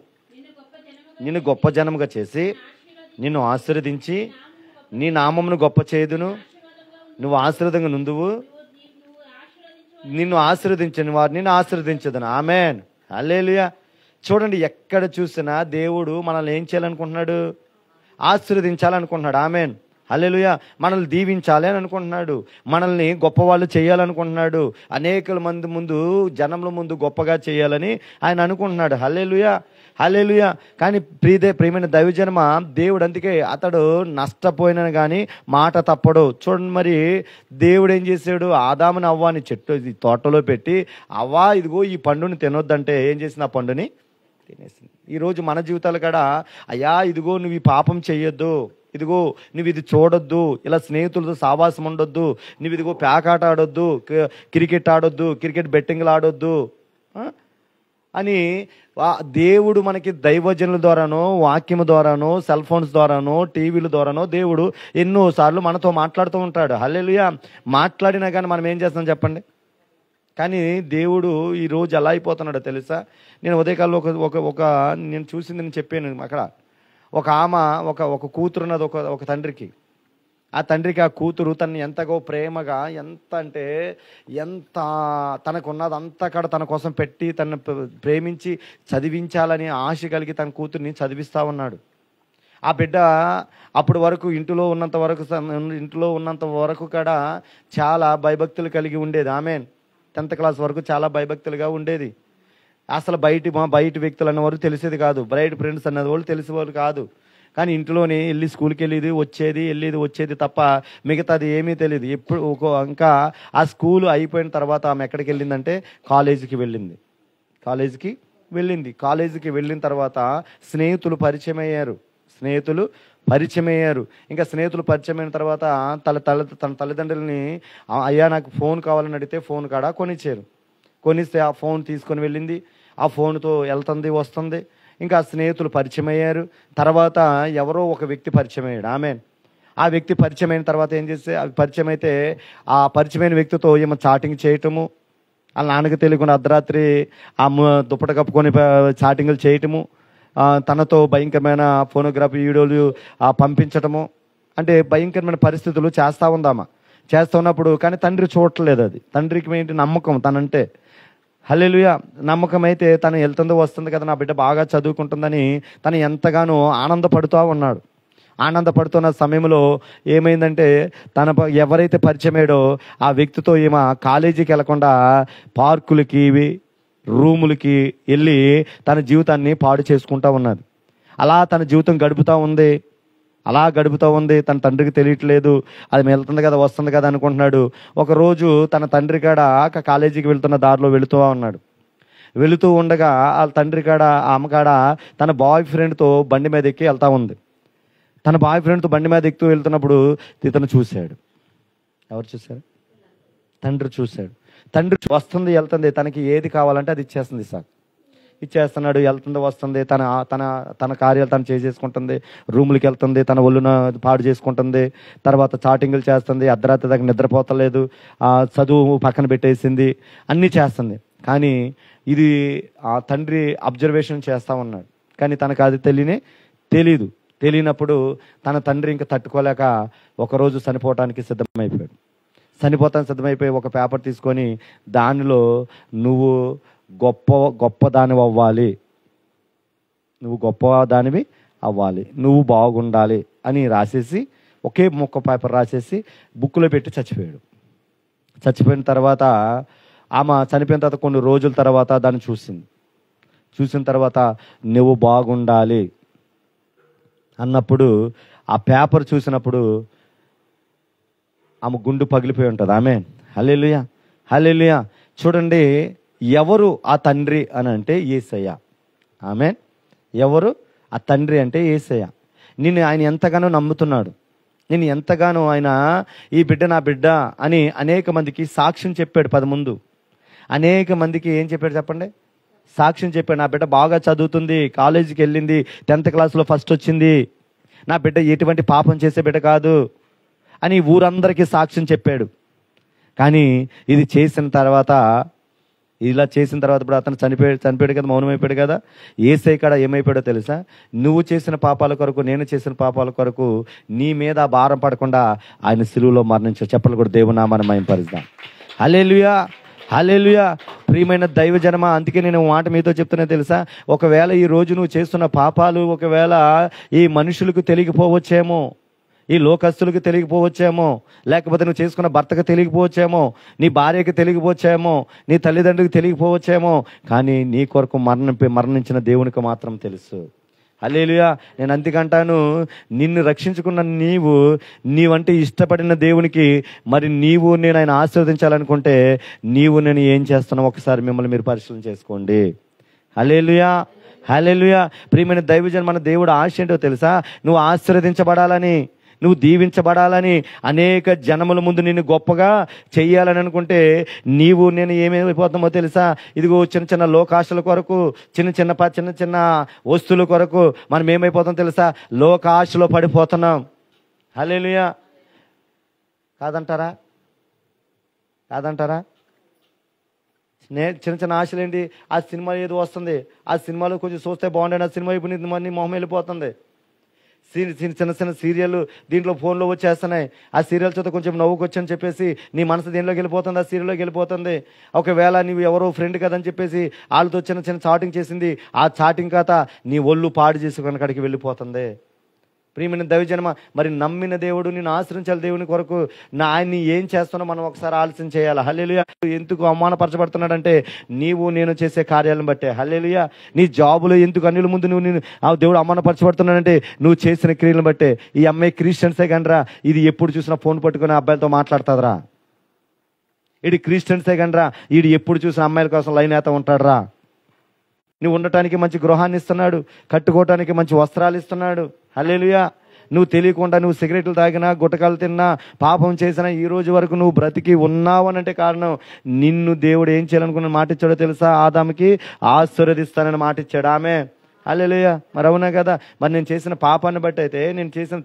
నిన్ను గొప్ప జనముగా చేసి నిన్ను ఆశీర్వదించి నీ నామమును గొప్ప చేయుదును. నువ్వు ఆశీర్వాదంగా నుందువు, నిన్ను ఆశీర్వదించని వారిని నేను ఆశీర్వదించదును. ఆమేన్. హల్లెలూయా. చూడండి, ఎక్కడ చూసినా దేవుడు మనల్ని ఏం చేయాలనుకుంటున్నాడు? ఆశీర్వదించాలనుకుంటున్నాడు. ఆమేన్. హల్లెలూయా. మనల్ని దీవించాలి అని అనుకుంటున్నాడు. మనల్ని గొప్పవాళ్ళు చేయాలనుకుంటున్నాడు. అనేకల మంది ముందు, జనముల ముందు గొప్పగా చేయాలని ఆయన అనుకుంటున్నాడు. హల్లెలూయా, హల్లెలూయా. కానీ ప్రియమైన దైవజనమ, దేవుడు అందుకే అతడు నష్టపోయిన కానీ మాట తప్పడు. చూడండి, మరి దేవుడు ఏం చేశాడు? ఆదాముని అవ్వాని తోటలో పెట్టి, అవ్వా ఇదిగో ఈ పండుని తినొద్దంటే ఏం చేసింది? ఆ పండుని తినేసింది. ఈరోజు మన జీవితాలు కూడా, అయ్యా ఇదిగో నువ్వు ఈ పాపం చెయ్యొద్దు, ఇదిగో నువ్వు ఇది చూడొద్దు, ఇలా స్నేహితులతో సావాసం ఉండొద్దు, నువ్వు ఇదిగో ప్యాకాట ఆడొద్దు, క్రికెట్ ఆడొద్దు, క్రికెట్ బెట్టింగ్లు ఆడొద్దు అని దేవుడు మనకి దైవజనుల ద్వారానో, వాక్యము ద్వారానో, సెల్ ఫోన్స్ ద్వారానో, టీవీల ద్వారానో దేవుడు ఎన్నోసార్లు మనతో మాట్లాడుతూ ఉంటాడు. హల్లెలూయా. మాట్లాడినా కానీ మనం ఏం చేస్తాం చెప్పండి? కానీ దేవుడు ఈరోజు ఎలా అయిపోతున్నాడో తెలుసా? నేను ఉదయకాలంలో ఒక నేను చూసింది నేను చెప్పాను. అక్కడ ఒక ఆమె ఒక కూతురున్నది ఒక తండ్రికి. ఆ తండ్రికి ఆ కూతురు తనని ఎంతగో ప్రేమగా, ఎంత తనకున్నది అంతా కూడా తన కోసం పెట్టి తనను ప్రేమించి చదివించాలని ఆశ కలిగి తన కూతుర్ని చదివిస్తూ ఉన్నాడు. ఆ బిడ్డ అప్పటి వరకు ఇంట్లో ఉన్నంత వరకు కూడా చాలా భయభక్తులు కలిగి ఉండేది. ఆమెన్. 10th క్లాస్ వరకు చాలా భయభక్తులుగా ఉండేది. అసలు బయట వ్యక్తులు అన్నవారు తెలిసేది కాదు. బయట ఫ్రెండ్స్ అన్నది వాళ్ళు తెలిసేవాళ్ళు కాదు. కానీ ఇంట్లోనే వెళ్ళి స్కూల్కి వెళ్ళేది వచ్చేది తప్ప మిగతాది ఏమీ తెలియదు. ఎప్పుడు ఇంకా ఆ స్కూల్ అయిపోయిన తర్వాత ఆమె ఎక్కడికి వెళ్ళిందంటే కాలేజీకి వెళ్ళింది. కాలేజీకి వెళ్ళిన తర్వాత స్నేహితులు పరిచయం అయ్యారు. ఇంకా స్నేహితులు పరిచయమైన తర్వాత తన తల్లిదండ్రులని, అయ్యా నాకు ఫోన్ కావాలని అడిగితే ఫోన్ కాడ కొనిస్తే ఆ ఫోన్ తీసుకొని వెళ్ళింది. ఆ ఫోన్తో వెళ్తుంది వస్తుంది. ఇంకా స్నేహితులు పరిచయం అయ్యారు. తర్వాత ఎవరో ఒక వ్యక్తి పరిచయం అయ్యాడు. ఆమెన్. ఆ వ్యక్తి పరిచయం అయిన తర్వాత ఏం చేస్తే, పరిచయం అయితే ఆ పరిచయమైన వ్యక్తితో ఏమో చాటింగ్ చేయటము, వాళ్ళ నాన్నకి తెలియకుండా అర్ధరాత్రి ఆ దుప్పట కప్పుకొని చాటింగ్లు చేయటము, తనతో భయంకరమైన ఫోనోగ్రఫీ వీడియోలు పంపించటము, అంటే భయంకరమైన పరిస్థితులు చేస్తూ ఉన్నప్పుడు కానీ తండ్రి చూడట్లేదు. అది తండ్రికి ఏంటి? నమ్మకం తనంటే. హల్లెలూయా. నమ్మకం అయితే తను వెళ్తుందో వస్తుంది కదా, నా బిడ్డ బాగా చదువుకుంటుందని తను ఎంతగానో ఆనందపడుతున్న సమయంలో ఏమైందంటే, ఎవరైతే పరిచయమేడో ఆ వ్యక్తితో ఈమె కాలేజీకి వెళ్లకుండా పార్కులకి రూములకి వెళ్ళి తన జీవితాన్ని పాడు చేసుకుంటా ఉన్నది. అలా తన జీవితం గడుపుతూ ఉంది. తన తండ్రికి తెలియట్లేదు. అది వెళ్తుంది కదా వస్తుంది కదా అనుకుంటున్నాడు. ఒకరోజు తన తండ్రి కాడ కాలేజీకి వెళ్తున్న దారిలో వెళుతూ ఉండగా వాళ్ళ తండ్రి కాడ, ఆమె కాడ తన బాయ్ ఫ్రెండ్తో బండి మీద ఎక్కి వెళ్తా ఉంది. తన బాయ్ ఫ్రెండ్తో బండి మీద ఎక్కుతూ వెళ్తున్నప్పుడు ఇతను చూశాడు. ఎవరు చూశారు? తండ్రి చూశాడు. తండ్రి వస్తుంది వెళ్తుంది, తనకి ఏది కావాలంటే అది ఇచ్చేస్తున్నాడు. వెళ్తుంది వస్తుంది, తన కార్యాలు తను చేసేసుకుంటుంది. రూములకి వెళ్తుంది, తన ఒళ్ళున పాడు చేసుకుంటుంది. తర్వాత చాటింగ్లు చేస్తుంది. అర్ధరాత్రి దాకా నిద్రపోతలేదు. చదువు పక్కన పెట్టేసింది. అన్నీ చేస్తుంది. కానీ ఇది ఆ తండ్రి అబ్జర్వేషన్ చేస్తూ ఉన్నాడు. కానీ తనకు అది తెలియనప్పుడు తన తండ్రి ఇంకా తట్టుకోలేక ఒకరోజు చనిపోవటానికి సిద్ధమైపోయి ఒక పేపర్ తీసుకొని దానిలో నువ్వు గొప్ప దానివి అవ్వాలి, నువ్వు బాగుండాలి అని రాసేసి ఒకే ముక్క పేపర్ రాసేసి బుక్లో పెట్టి చచ్చిపోయిన తర్వాత ఆమె చనిపోయిన తర్వాత కొన్ని రోజుల తర్వాత దాన్ని చూసిన తర్వాత నువ్వు బాగుండాలి అన్నప్పుడు ఆ పేపర్ చూసినప్పుడు ఆమె గుండు పగిలిపోయి ఉంటుంది. ఆమెన్. హల్లెలూయా, హల్లెలూయా. చూడండి, ఎవరు ఆ తండ్రి అని అంటే యేసయ్య. ఆమెన్. ఎవరు ఆ తండ్రి అంటే యేసయ్య. నిన్ను ఆయన ఎంతగానో నమ్ముతున్నాడు. నేను ఎంతగానో ఆయన ఈ బిడ్డ నా బిడ్డ అని అనేక మందికి సాక్ష్యం చెప్పాడు. 10 ముందు అనేక మందికి ఏం చెప్పాడు చెప్పండి? సాక్ష్యం చెప్పాడు. నా బిడ్డ బాగా చదువుతుంది, కాలేజీకి వెళ్ళింది, 10th క్లాస్లో ఫస్ట్ వచ్చింది, నా బిడ్డ ఎటువంటి పాపం చేసే బిడ్డ కాదు అని ఊరందరికీ సాక్ష్యం చెప్పాడు. కానీ ఇది చేసిన తర్వాత, ఇలా చేసిన తర్వాత ఇప్పుడు అతను చనిపోయాడు కదా, మౌనమైపోయాడు కదా. యేసయ్య కాడ ఏమైపోయాడో తెలుసా? నువ్వు చేసిన పాపాల కొరకు, నేను చేసిన పాపాల కొరకు నీ మీద భారం పడకుండా ఆయన సిలువలో మరణించాడు. చెప్పలు కూడా దేవుని నామాన్ని మహిమపరుద్దాం. హల్లెలూయా, హల్లెలూయా. ప్రియమైన దైవ జనమ, అందుకే నేను మాట మీతో చెప్తున్నా తెలుసా? ఒకవేళ ఈ రోజు నువ్వు చేస్తున్న పాపాలు ఒకవేళ ఈ మనుషులకు తెలియకపోవచ్చేమో, ఈ లోకస్తులకు తెలియకపోవచ్చేమో, లేకపోతే నువ్వు చేసుకున్న భర్తకు తెలియకపోవచ్చేమో, నీ భార్యకి తెలియకపోవచ్చేమో, నీ తల్లిదండ్రులకు తెలియకపోవచ్చేమో, కానీ నీ కొరకు మరణించిన దేవునికి మాత్రం తెలుసు. హల్లెలూయా. నేను అందుకంటాను, నిన్ను రక్షించుకున్న నీవంటే ఇష్టపడిన దేవునికి మరి నేను ఆయన ఆశీర్వదించాలనుకుంటే నేను ఏం చేస్తున్నావు ఒకసారి మిమ్మల్ని మీరు పరిశీలన చేసుకోండి. హల్లెలూయా, హల్లెలూయా. ప్రియమైన దైవజన్, మన దేవుడు ఆశ ఏంటో తెలుసా? నువ్వు ఆశీర్వదించబడాలని, నువ్వు దీవించబడాలని, అనేక జనముల ముందు నిన్ను గొప్పగా చెయ్యాలని అనుకుంటే నేను ఏమైపోతామో తెలుసా? ఇదిగో చిన్న చిన్న లోకాశల కొరకు, చిన్న చిన్న వస్తువుల కొరకు మనం ఏమైపోతాం తెలుసా? లోకాశలో పడిపోతున్నాం. హల్లెలూయా. కాదంటారా? చిన్న చిన్న ఆశలు ఏంటి? ఆ సినిమా ఏదో వస్తుంది, ఆ సినిమాలో కొంచెం చూస్తే బాగుండే, ఆ సినిమా ఇప్పుడు నీ మొహం వెళ్ళిపోతుంది. చిన్న సీరియల్ దీంట్లో ఫోన్లో వచ్చేస్తున్నాయి. ఆ సీరియల్ చూస్తే కొంచెం నవ్వుకొచ్చని చెప్పేసి నీ మనసు దేనిలోకి వెళ్ళిపోతుంది? ఆ సీరియల్లోకి వెళ్ళిపోతుంది. ఒకవేళ నీవు ఎవరో ఫ్రెండ్ కదని చెప్పేసి వాళ్ళతో చిన్న చాటింగ్ చేసింది, ఆ చాటింగ్ కథ నీ ఒళ్ళు పాడు చేసుకుని కాడికి వెళ్ళిపోతుంది. ప్రియమైన దైవజనమ, మరి నమ్మిన దేవుడు, నిన్ను ఆశ్రయించాలి దేవుని కొరకు, ఆయన్ని ఏం చేస్తున్నా మనం ఒకసారి ఆలోచన చేయాలి. హల్లెలూయా. ఎందుకు అవమానపరచబడుతున్నాడంటే నేను చేసే కార్యాలను బట్టే. హల్లెలూయా. నీ జాబులో ఎందుకు అన్యుల ముందు దేవుడు అవమానపరచబడుతున్నాడంటే నువ్వు చేసిన క్రియలను బట్టే. ఈ అమ్మాయి క్రిస్టియన్సే కనరా, ఇది ఎప్పుడు చూసినా ఫోన్ పట్టుకుని అబ్బాయిలతో మాట్లాడుతుందిరా. ఇది క్రిస్టియన్సే కనరా, ఇది ఎప్పుడు చూసినా అమ్మాయిల కోసం లైన్ వేస్తా ఉంటాడురా. నువ్వు ఉండటానికి మంచి గృహాన్ని ఇస్తున్నాడు, కట్టుకోవటానికి మంచి వస్త్రాలు ఇస్తున్నాడు. హల్లెలూయా. నువ్వు తెలియకుండా నువ్వు సిగరెట్లు తాగినా, గుట్టకాలు తిన్నా, పాపం చేసినా, ఈ రోజు వరకు నువ్వు బ్రతికి ఉన్నావు అనంటే కారణం నిన్ను దేవుడు ఏం చేయాలనుకున్న మాట ఇచ్చాడో తెలుసా? ఆదాముకి ఆశీర్వదిస్తానని మాట ఇచ్చాడు. ఆమె హల్లెలూయా. మరి అవునా కదా? మరి నేను చేసిన పాపాన్ని బట్టి అయితే, నేను చేసిన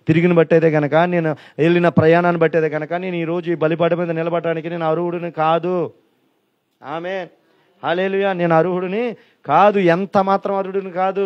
తిరిగిన బట్టి అయితే కనుక, నేను వెళ్ళిన ప్రయాణాన్ని బట్టి అయితే కనుక నేను ఈరోజు ఈ బలిపాట మీద నిలబడటానికి నేను అర్హుడిని కాదు. ఆమె హల్లెలూయా. నేను అర్హుడిని కాదు, ఎంత మాత్రం అర్హుడిని కాదు.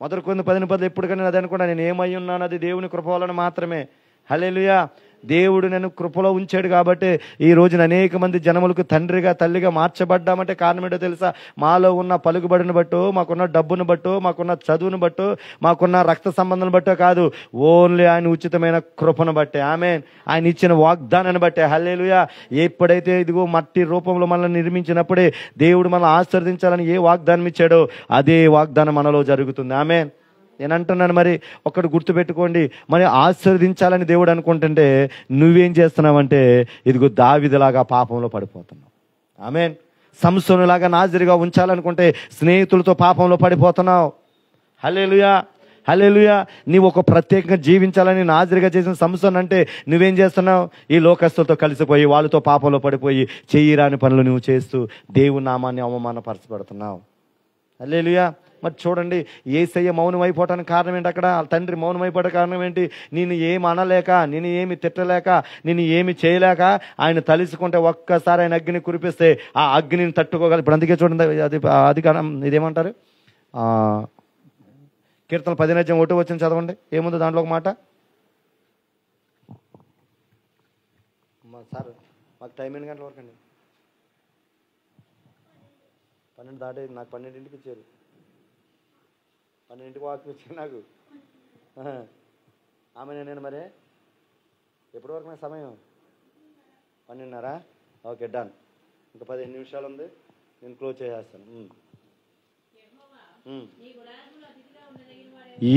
మొదటి కొరింథీ 10:10 ఎప్పటికైనా అది అనుకున్నా, నేను ఏమై ఉన్నాను అది దేవుని కృప వలన మాత్రమే. హల్లెలూయా. దేవుడు నన్ను కృపలో ఉంచాడు కాబట్టి ఈ రోజున అనేక మంది జనములకు తండ్రిగా తల్లిగా మార్చబడ్డామంటే కారణం ఏంటో తెలుసా? మాలో ఉన్న పలుకుబడిని బట్టో, మాకున్న డబ్బును బట్టో, మాకున్న చదువును బట్టో, మాకున్న రక్త సంబంధం బట్టో కాదు, ఓన్లీ ఆయన ఉచితమైన కృపను బట్టే. ఆమేన్. ఆయన ఇచ్చిన వాగ్దానాన్ని బట్టే. హల్లెలూయా. ఎప్పుడైతే ఇదిగో మట్టి రూపంలో మనల్ని నిర్మించినప్పుడే దేవుడు మనల్ని ఆశీర్వదించాలని ఏ వాగ్దానం ఇచ్చాడో అదే వాగ్దానం మనలో జరుగుతుంది. ఆమేన్. నేను అంటున్నాను, మరి ఒక్కడు గుర్తుపెట్టుకోండి, మరి ఆశీర్వదించాలని దేవుడు అనుకుంటుంటే నువ్వేం చేస్తున్నావంటే ఇదిగో దావీదులాగా పాపంలో పడిపోతున్నావు. ఆమేన్. సంసోనులాగా నాజీరుగా ఉంచాలనుకుంటే స్నేహితులతో పాపంలో పడిపోతున్నావు. హల్లెలూయా, హల్లెలూయా. నీవు ఒక ప్రత్యేకంగా జీవించాలని నాజీరుగా చేసిన సంసోను అంటే నువ్వేం చేస్తున్నావు? ఈ లోకస్తులతో కలిసిపోయి వాళ్ళతో పాపంలో పడిపోయి చెయ్యిరాని పనులు నువ్వు చేస్తూ దేవుని నామాన్ని అవమానపరచబడుతున్నావు. హల్లెలూయా. మరి చూడండి, యేసయ్య మౌనం అయిపోవటానికి కారణం ఏంటి? అక్కడ తండ్రి మౌనం అయిపోవడానికి కారణం ఏంటి? నేను ఏమి అనలేక, నేను ఏమి తిట్టలేక, నేను ఏమి చేయలేక ఆయన తలుసుకుంటే ఒక్కసారి ఆయన అగ్ని కురిపిస్తే ఆ అగ్నిని తట్టుకోగల. ఇప్పుడు అందుకే చూడండి, అది ఇదేమంటారు, కీర్తన 10:1 వచ్చిన చదవండి. ఏముంది దాంట్లో ఒక మాట? సార్ మాకు టైం ఎన్ని గంటల వరకు అండి? 12 దాటే, నాకు 12ంటికి ఇచ్చారు. 12ంటికి వాక్ ఇచ్చారు నాకు. ఆమె నేను మరి ఎప్పటి వరకు నా సమయం? 12:30. Okay, done. ఇంకా 15 నిమిషాలు ఉంది, నేను క్లోజ్ చేసేస్తాను.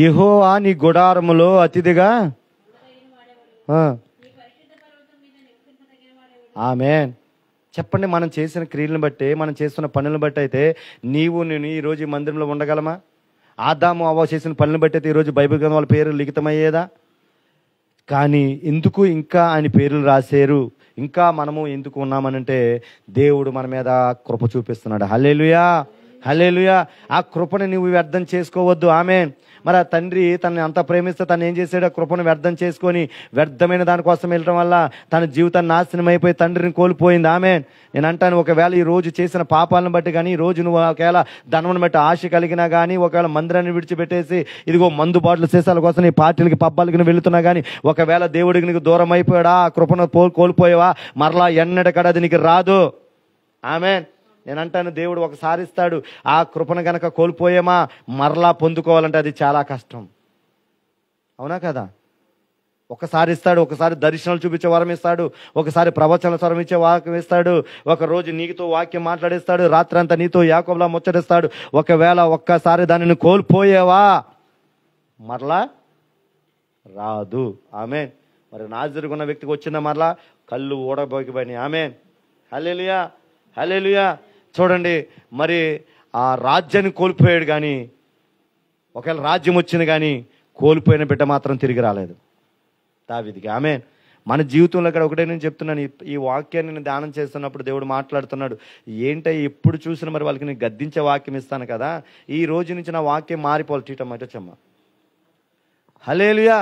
యెహోవా నీ గుడారములో అతిథిగా. ఆమేన్. చెప్పండి, మనం చేసిన క్రియలను బట్టి, మనం చేస్తున్న పనులను బట్టి అయితే నేను ఈరోజు ఈ మందిరంలో ఉండగలమా? ఆదాము అవ్వ చేసిన పనులను బట్టి అయితే ఈరోజు బైబిల్ గ్రంథం వాళ్ళ పేరు లిఖితమయ్యేదా? కానీ ఎందుకు ఇంకా ఆయన పేర్లు రాశారు, ఇంకా మనము ఎందుకు ఉన్నామనంటే దేవుడు మన మీద కృప చూపిస్తున్నాడు. హల్లెలూయా, హల్లెలూయా. ఆ కృపను నువ్వు వ్యర్థం చేసుకోవద్దు. ఆమేన్. మరి ఆ తండ్రి తనని అంత ప్రేమిస్తే తను ఏం చేశాడు? ఆ కృపను వ్యర్థం చేసుకొని వ్యర్థమైన దానికోసం వెళ్ళడం వల్ల తన జీవితాన్ని నాశనం అయిపోయి తండ్రిని కోల్పోయింది. ఆమేన్. నేను అంటాను, ఒకవేళ ఈ రోజు చేసిన పాపాలను బట్టి కానీ, ఈ రోజు నువ్వు ఒకవేళ ధనమును బట్టి ఆశ కలిగినా కానీ, ఒకవేళ మందిరాన్ని విడిచిపెట్టేసి ఇదిగో మందు బాటలు సీసాల కోసం నీ పార్టీలకి పబ్బాలకి వెళుతున్నా కానీ, ఒకవేళ దేవుడికి నీకు దూరం అయిపోయాడా, ఆ కృపను కోల్పోయావా, మరలా ఎన్నటికడ అది నీకు రాదు. ఆమేన్. నేను అంటాను, దేవుడు ఒకసారి ఇస్తాడు. ఆ కృపను గనక కోల్పోయామా మరలా పొందుకోవాలంటే అది చాలా కష్టం. అవునా కదా? ఒకసారి ఇస్తాడు, ఒకసారి దర్శనాలు చూపించే వరం ఇస్తాడు, ఒకసారి ప్రవచన స్వరం ఇచ్చే వాక్యం ఇస్తాడు, ఒక రోజు నీతో వాక్యం మాట్లాడిస్తాడు, రాత్రి అంతా నీతో యాకోబులా ముచ్చటిస్తాడు. ఒకవేళ ఒక్కసారి దానిని కోల్పోయేవా మరలా రాదు. ఆమేన్. మరి నాజరుకున్న వ్యక్తికి వచ్చిన మరలా కళ్ళు ఊడబోకిపోయినాయి. ఆమేన్. హల్లెలూయా, హల్లెలూయా. చూడండి, మరి ఆ రాజ్యాన్ని కోల్పోయాడు, కానీ ఒకవేళ రాజ్యం వచ్చింది కానీ కోల్పోయిన బిడ్డ మాత్రం తిరిగి రాలేదు దావీదుకి. ఆమేన్. మన జీవితంలో ఇక్కడ ఒకటే నేను చెప్తున్నాను, ఈ వాక్యాన్ని నేను ధ్యానం చేస్తున్నప్పుడు దేవుడు మాట్లాడుతున్నాడు, ఏంటో ఎప్పుడు చూసినా మరి వాళ్ళకి నేను గద్దించే వాక్యం ఇస్తాను కదా, ఈ రోజు నుంచి నా వాక్యం మారిపోవాలి. టీటమ్మ చెమ్మ. హల్లెలూయా.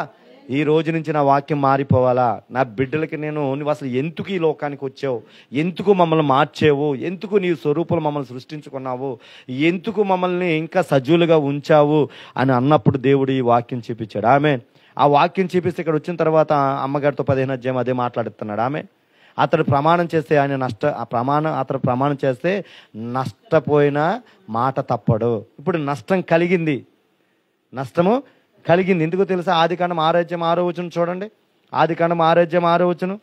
ఈ రోజు నుంచి నా వాక్యం మారిపోవాలా? నా బిడ్డలకి నువ్వు అసలు ఎందుకు ఈ లోకానికి వచ్చావు, ఎందుకు మమ్మల్ని మార్చావు, ఎందుకు నీ స్వరూపంలో మమ్మల్ని సృష్టించుకున్నావు, ఎందుకు మమ్మల్ని ఇంకా సజీవులుగా ఉంచావు అని అన్నప్పుడు దేవుడు ఈ వాక్యం చూపించాడు. ఆమేన్. ఆ వాక్యం చూపిస్తే ఇక్కడ వచ్చిన తర్వాత అమ్మగారితో 15వ అధ్యాయం అదే మాట్లాడుతున్నాడు. ఆమేన్. అతడు ప్రమాణం చేస్తే అతడు ప్రమాణం చేస్తే నష్టపోయిన మాట తప్పడు. ఇప్పుడు నష్టం కలిగింది, నష్టము కలిగింది. ఎందుకు తెలుసా? ఆదికాండం 6:6 చూడండి. ఆదికాండం 6:6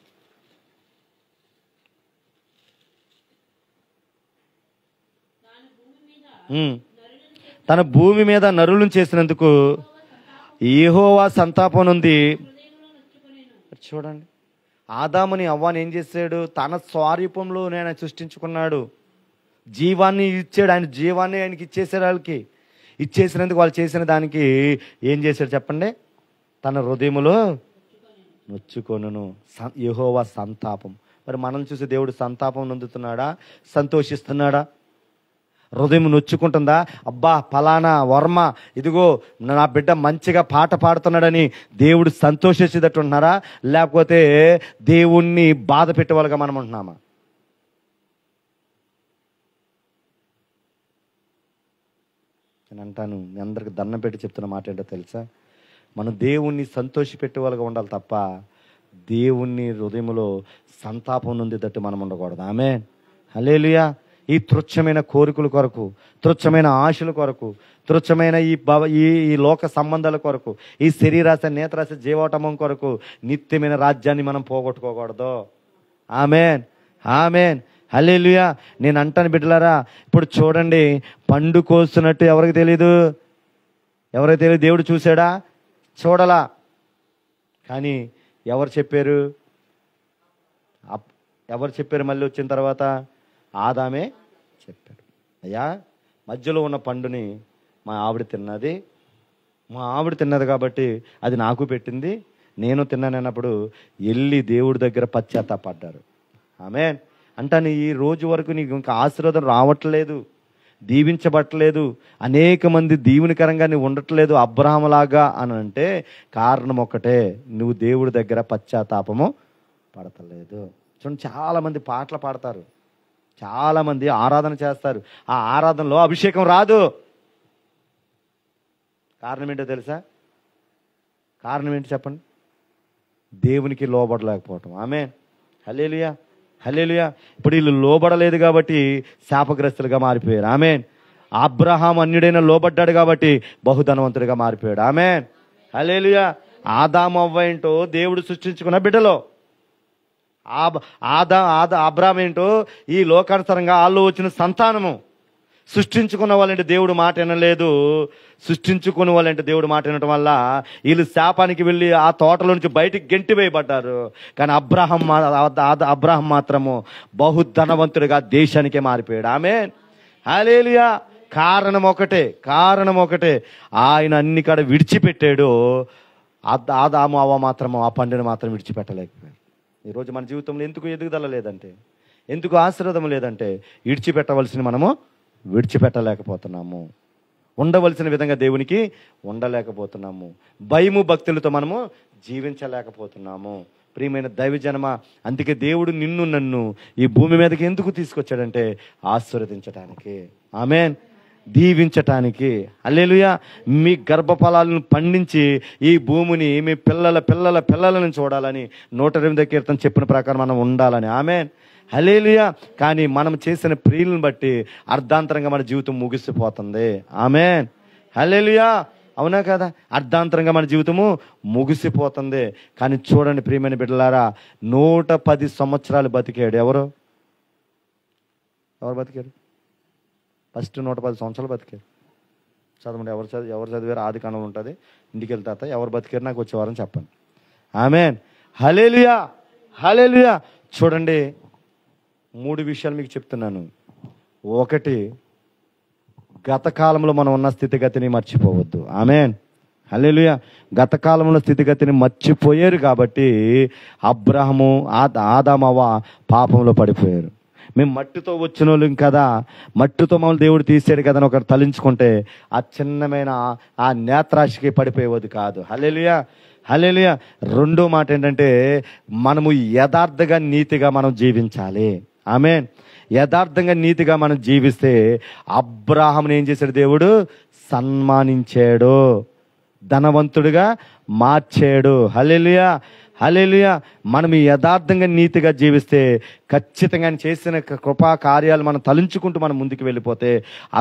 తన భూమి మీద నరులను చేసినందుకు యెహోవా సంతాపం ఉంది. చూడండి, ఆదాముని అవ్వాని ఏం చేశాడు? తన స్వరూపంలో ఆయన సృష్టించుకున్నాడు, జీవాన్ని ఇచ్చాడు. ఆయన జీవాన్ని ఆయనకి ఇచ్చేసాడు. వాళ్ళకి ఇచ్చేసినందుకు వాళ్ళు చేసిన దానికి ఏం చేశాడు చెప్పండి? తన హృదయములో నొచ్చుకొనును. యెహోవా సంతాపం. మరి మనం చూసి దేవుడు సంతాపం నొందుతున్నాడా, సంతోషిస్తున్నాడా? హృదయం నొచ్చుకుంటుందా? అబ్బా ఫలానా వర్మ ఇదిగో నా బిడ్డ మంచిగా పాట పాడుతున్నాడని దేవుడు సంతోషించేటట్టు ఉంటున్నారా, లేకపోతే దేవుణ్ణి బాధ పెట్టేవాళ్ళుగా మనం ఉంటున్నామా? నేను అంటాను, మీ అందరికి దండం పెట్టి చెప్తున్న మాట ఏంటో తెలుసా? మనం దేవుణ్ణి సంతోషి పెట్టేవాళ్ళుగా ఉండాలి తప్ప దేవుణ్ణి హృదయంలో సంతాపం నొందేటట్టు మనం ఉండకూడదు. ఆమేన్. హల్లెలూయా. ఈ తుచ్చమైన కోరికల కొరకు, తుచ్చమైన ఆశల కొరకు, తుచ్చమైన ఈ లోక సంబంధాల కొరకు, ఈ శరీరాశ నేత్రాశ జీవోటమం కొరకు నిత్యమైన రాజ్యాన్ని మనం పోగొట్టుకోకూడదు. ఆమేన్, ఆమేన్, హల్లెలూయా. నేను అంటాను బిడ్డలారా, ఇప్పుడు చూడండి, పండు కోస్తున్నట్టు ఎవరికి తెలీదు? ఎవరికి తెలియదు? దేవుడు చూశాడా? చూడలా. కానీ ఎవరు చెప్పారు? ఎవరు చెప్పారు? మళ్ళీ వచ్చిన తర్వాత ఆదామే చెప్పాడు. అయ్యా, మధ్యలో ఉన్న పండుని మా ఆవిడ తిన్నది కాబట్టి అది నాకు పెట్టింది, నేను తిన్నానన్నప్పుడు వెళ్ళి దేవుడి దగ్గర పశ్చాత్తాపడ్డారు. ఆమేన్. అంటాను, ఈ రోజు వరకు నీకు ఇంకా ఆశీర్వాదం రావట్లేదు, దీవించబట్టలేదు, అనేక మంది దీవునికరంగా నువ్వు ఉండట్లేదు అబ్రహాములాగా అని అంటే కారణం ఒకటే, నువ్వు దేవుడి దగ్గర పశ్చాత్తాపము పడతలేదు. చూడండి, చాలామంది పాటలు పాడతారు, చాలామంది ఆరాధన చేస్తారు, ఆ ఆరాధనలో అభిషేకం రాదు. కారణం ఏంటో తెలుసా? కారణం ఏంటి చెప్పండి? దేవునికి లోబడలేకపోవటం. ఆమేన్. హల్లెలూయా, హల్లెలూయా. ఇప్పుడు వీళ్ళు లోబడలేదు కాబట్టి శాపగ్రస్తులుగా మారిపోయారు. ఆమేన్. అబ్రహాం అన్యుడైన లోబడ్డాడు కాబట్టి బహుధనవంతుడిగా మారిపోయాడు. ఆమేన్, హల్లెలూయా. ఆదాము అవ్వ ఏంటో దేవుడు సృష్టించుకున్న బిడ్డలో, అబ్రాహాం ఏంటో ఈ లోకానుసారంగా వాళ్ళు వచ్చిన సంతానము. సృష్టించుకున్న వాళ్ళంటే దేవుడు మాట వినలేదు, సృష్టించుకున్న వాళ్ళంటే దేవుడు మాట వినటం వల్ల వీళ్ళు శాపానికి వెళ్ళి ఆ తోటలో నుంచి బయటికి గెంటి వేయబడ్డారు. కానీ అబ్రాహాం మాత్రము బహుధనవంతుడిగా దేశానికే మారిపోయాడు. ఆమేన్, హల్లెలూయా. కారణం ఒకటే, ఆయన అన్ని కాడ విడిచిపెట్టాడు. ఆదాము అవ్వ మాత్రం ఆ పండుని మాత్రం విడిచిపెట్టలేకపోయారు. ఈరోజు మన జీవితంలో ఎందుకు ఎదుగుదల లేదంటే, ఎందుకు ఆశీర్వాదం లేదంటే, విడిచిపెట్టవలసిన మనము విడిచిపెట్టలేకపోతున్నాము. ఉండవలసిన విధంగా దేవునికి ఉండలేకపోతున్నాము. భయము భక్తులతో మనము జీవించలేకపోతున్నాము. ప్రియమైన దైవజనమ, అందుకే దేవుడు నిన్ను నన్ను ఈ భూమి మీదకి ఎందుకు తీసుకొచ్చాడంటే ఆశీర్వదించటానికి, ఆమేన్, దీవించటానికి. హల్లెలూయా. మీ గర్భఫలాలను పండించి ఈ భూమిని మీ పిల్లలను చూడాలని 108వ కీర్తన చెప్పిన ప్రకారం మనం ఉండాలని, ఆమేన్, హల్లెలూయా. కానీ మనం చేసిన క్రియలను బట్టి అర్ధాంతరంగా మన జీవితం ముగిసిపోతుంది, ఆమేన్, హల్లెలూయా. అవునా కదా? అర్ధాంతరంగా మన జీవితము ముగిసిపోతుంది. కానీ చూడండి ప్రియమైన బిడ్డలారా, 110 సంవత్సరాలు బతికాడు. ఎవరు బతికారు? ఫస్ట్ 110 సంవత్సరాలు బతికారు. చదవండి. ఎవరు చదివారు? ఆది కాండం ఉంటుంది. ఇంటికి వెళ్తా ఎవరు బతికారు నాకు వచ్చేవారని చెప్పండి, ఆమేన్, హల్లెలూయా, హల్లెలూయా. చూడండి, 3 విషయాలు మీకు చెప్తున్నాను. ఒకటి, గత కాలంలో మనం ఉన్న స్థితిగతిని మర్చిపోవద్దు, ఆమేన్, హల్లెలూయా. గత కాలంలో స్థితిగతిని మర్చిపోయారు కాబట్టి అబ్రహాము ఆదాము అవ్వ పాపంలో పడిపోయారు. మేము మట్టితో వచ్చిన వాళ్ళం కదా, మట్టితో మమ్మల్ని దేవుడు తీసాడు కదా అని ఒకరు తలంచుకుంటే ఆ చిన్నమైన ఆ నేత్రాశికి పడిపోయేది కాదు, హల్లెలూయా, హల్లెలూయా. రెండో మాట ఏంటంటే, మనము యథార్థంగా నీతిగా మనం జీవించాలి, ఆమేన్. యథార్థంగా నీతిగా మనం జీవిస్తే అబ్రాహాముని ఏం చేశాడు? దేవుడు సన్మానించాడు, ధనవంతుడిగా మార్చాడు, హల్లెలూయా, హల్లెలూయా. మనం యథార్థంగా నీతిగా జీవిస్తే ఖచ్చితంగా ఆయన చేసిన కృపా కార్యాలు మనం తలుచుకుంటూ మనం ముందుకు వెళ్ళిపోతే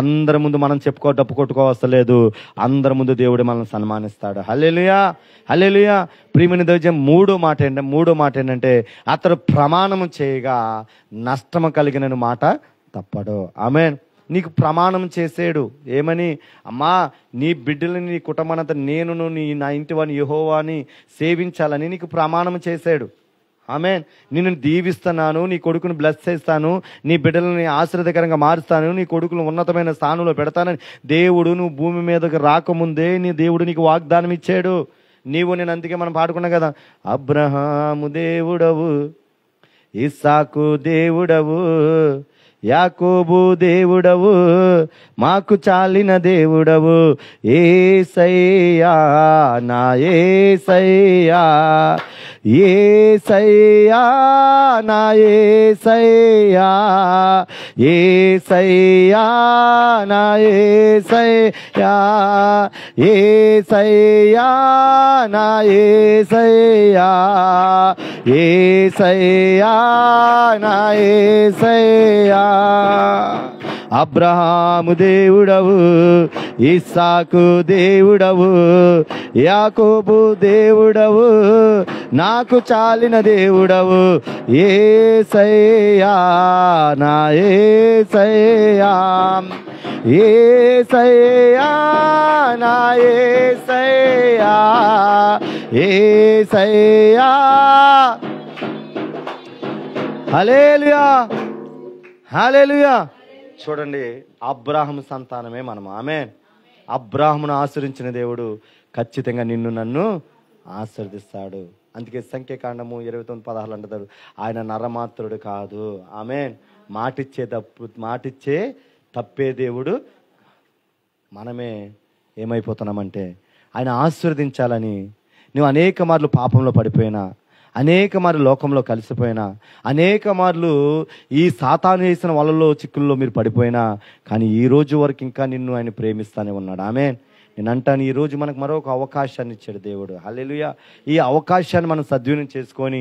అందరి ముందు మనం డప్పు కొట్టుకోవస్తలేదు, అందరి ముందు దేవుడు మనల్ని సన్మానిస్తాడు, హల్లెలూయా, హల్లెలూయా. ప్రియమైన దైవజనం, మూడో మాట ఏంటంటే, అతడు ప్రమాణం చేయగా నష్టము కలిగిన మాట తప్పడు, ఆమేన్. నీకు ప్రమాణం చేసాడు ఏమని? అమ్మా, నీ బిడ్డలని, నీ కుటుంబానంతా నేనును నా ఇంటి వాని యెహోవాని సేవించాలని నీకు ప్రమాణం చేశాడు, ఆమేన్. నిన్ను దీవిస్తున్నాను, నీ కొడుకును బ్లెస్ చేస్తాను, నీ బిడ్డలని ఆశీర్వాదకరంగా మారుస్తాను, నీ కొడుకును ఉన్నతమైన స్థానంలో పెడతానని దేవుడు నువ్వు భూమి మీదకి రాకముందే దేవుడు నీకు వాగ్దానం ఇచ్చాడు. నేను అందుకే మనం పాడుకున్నాం కదా, అబ్రహాము దేవుడవు, ఇస్సాకు దేవుడవు, యాకోబు దేవుడవు, మాకు చాలిన దేవుడవు, యేసయ్యా నా యేసయ్యా, యేసయ్యా నా యేసయ్యా, యేసయ్యా నా యేసయ్యా, యేసయ్యా నా యేసయ్యా, యేసయ్యా నా యేసయ్యా. అబ్రహాము దేవుడవు, ఇస్సాకు దేవుడవు, యాకోబు దేవుడవు, నాకు చాలిన దేవుడవు, యేసయ్యా నా యేసయ్యా, యేసయ్యా నా యేసయ్యా, యేసయ్యా. హల్లెలూయా, హల్లెలూయా. చూడండి, అబ్రాహాము సంతానమే మనం, ఆమేన్. అబ్రాహామును ఆశీర్వదించిన దేవుడు ఖచ్చితంగా నిన్ను నన్ను ఆశీర్వదిస్తాడు. అందుకే సంఖ్యాకాండము 29:16 అంటారు, ఆయన నరమాత్రుడు కాదు, ఆమేన్. మాటిచ్చే తప్పే దేవుడు. మనమే ఏమైపోతున్నామంటే, ఆయన ఆశీర్వదించాలని నువ్వు అనేక మార్లు పాపంలో పడిపోయినా, అనేక మార్లు లోకంలో కలిసిపోయినా, అనేక మార్లు ఈ సాతాను వేసిన వలలో చిక్కుల్లో మీరు పడిపోయినా, కానీ ఈ రోజు వరకు ఇంకా నిన్ను ఆయన ప్రేమిస్తానే ఉన్నాడు, ఆమేన్. నేను అంటాను, ఈరోజు మనకు మరొక అవకాశాన్ని ఇచ్చాడు దేవుడు, హల్లెలూయా. ఈ అవకాశాన్ని మనం సద్వినియోగం చేసుకొని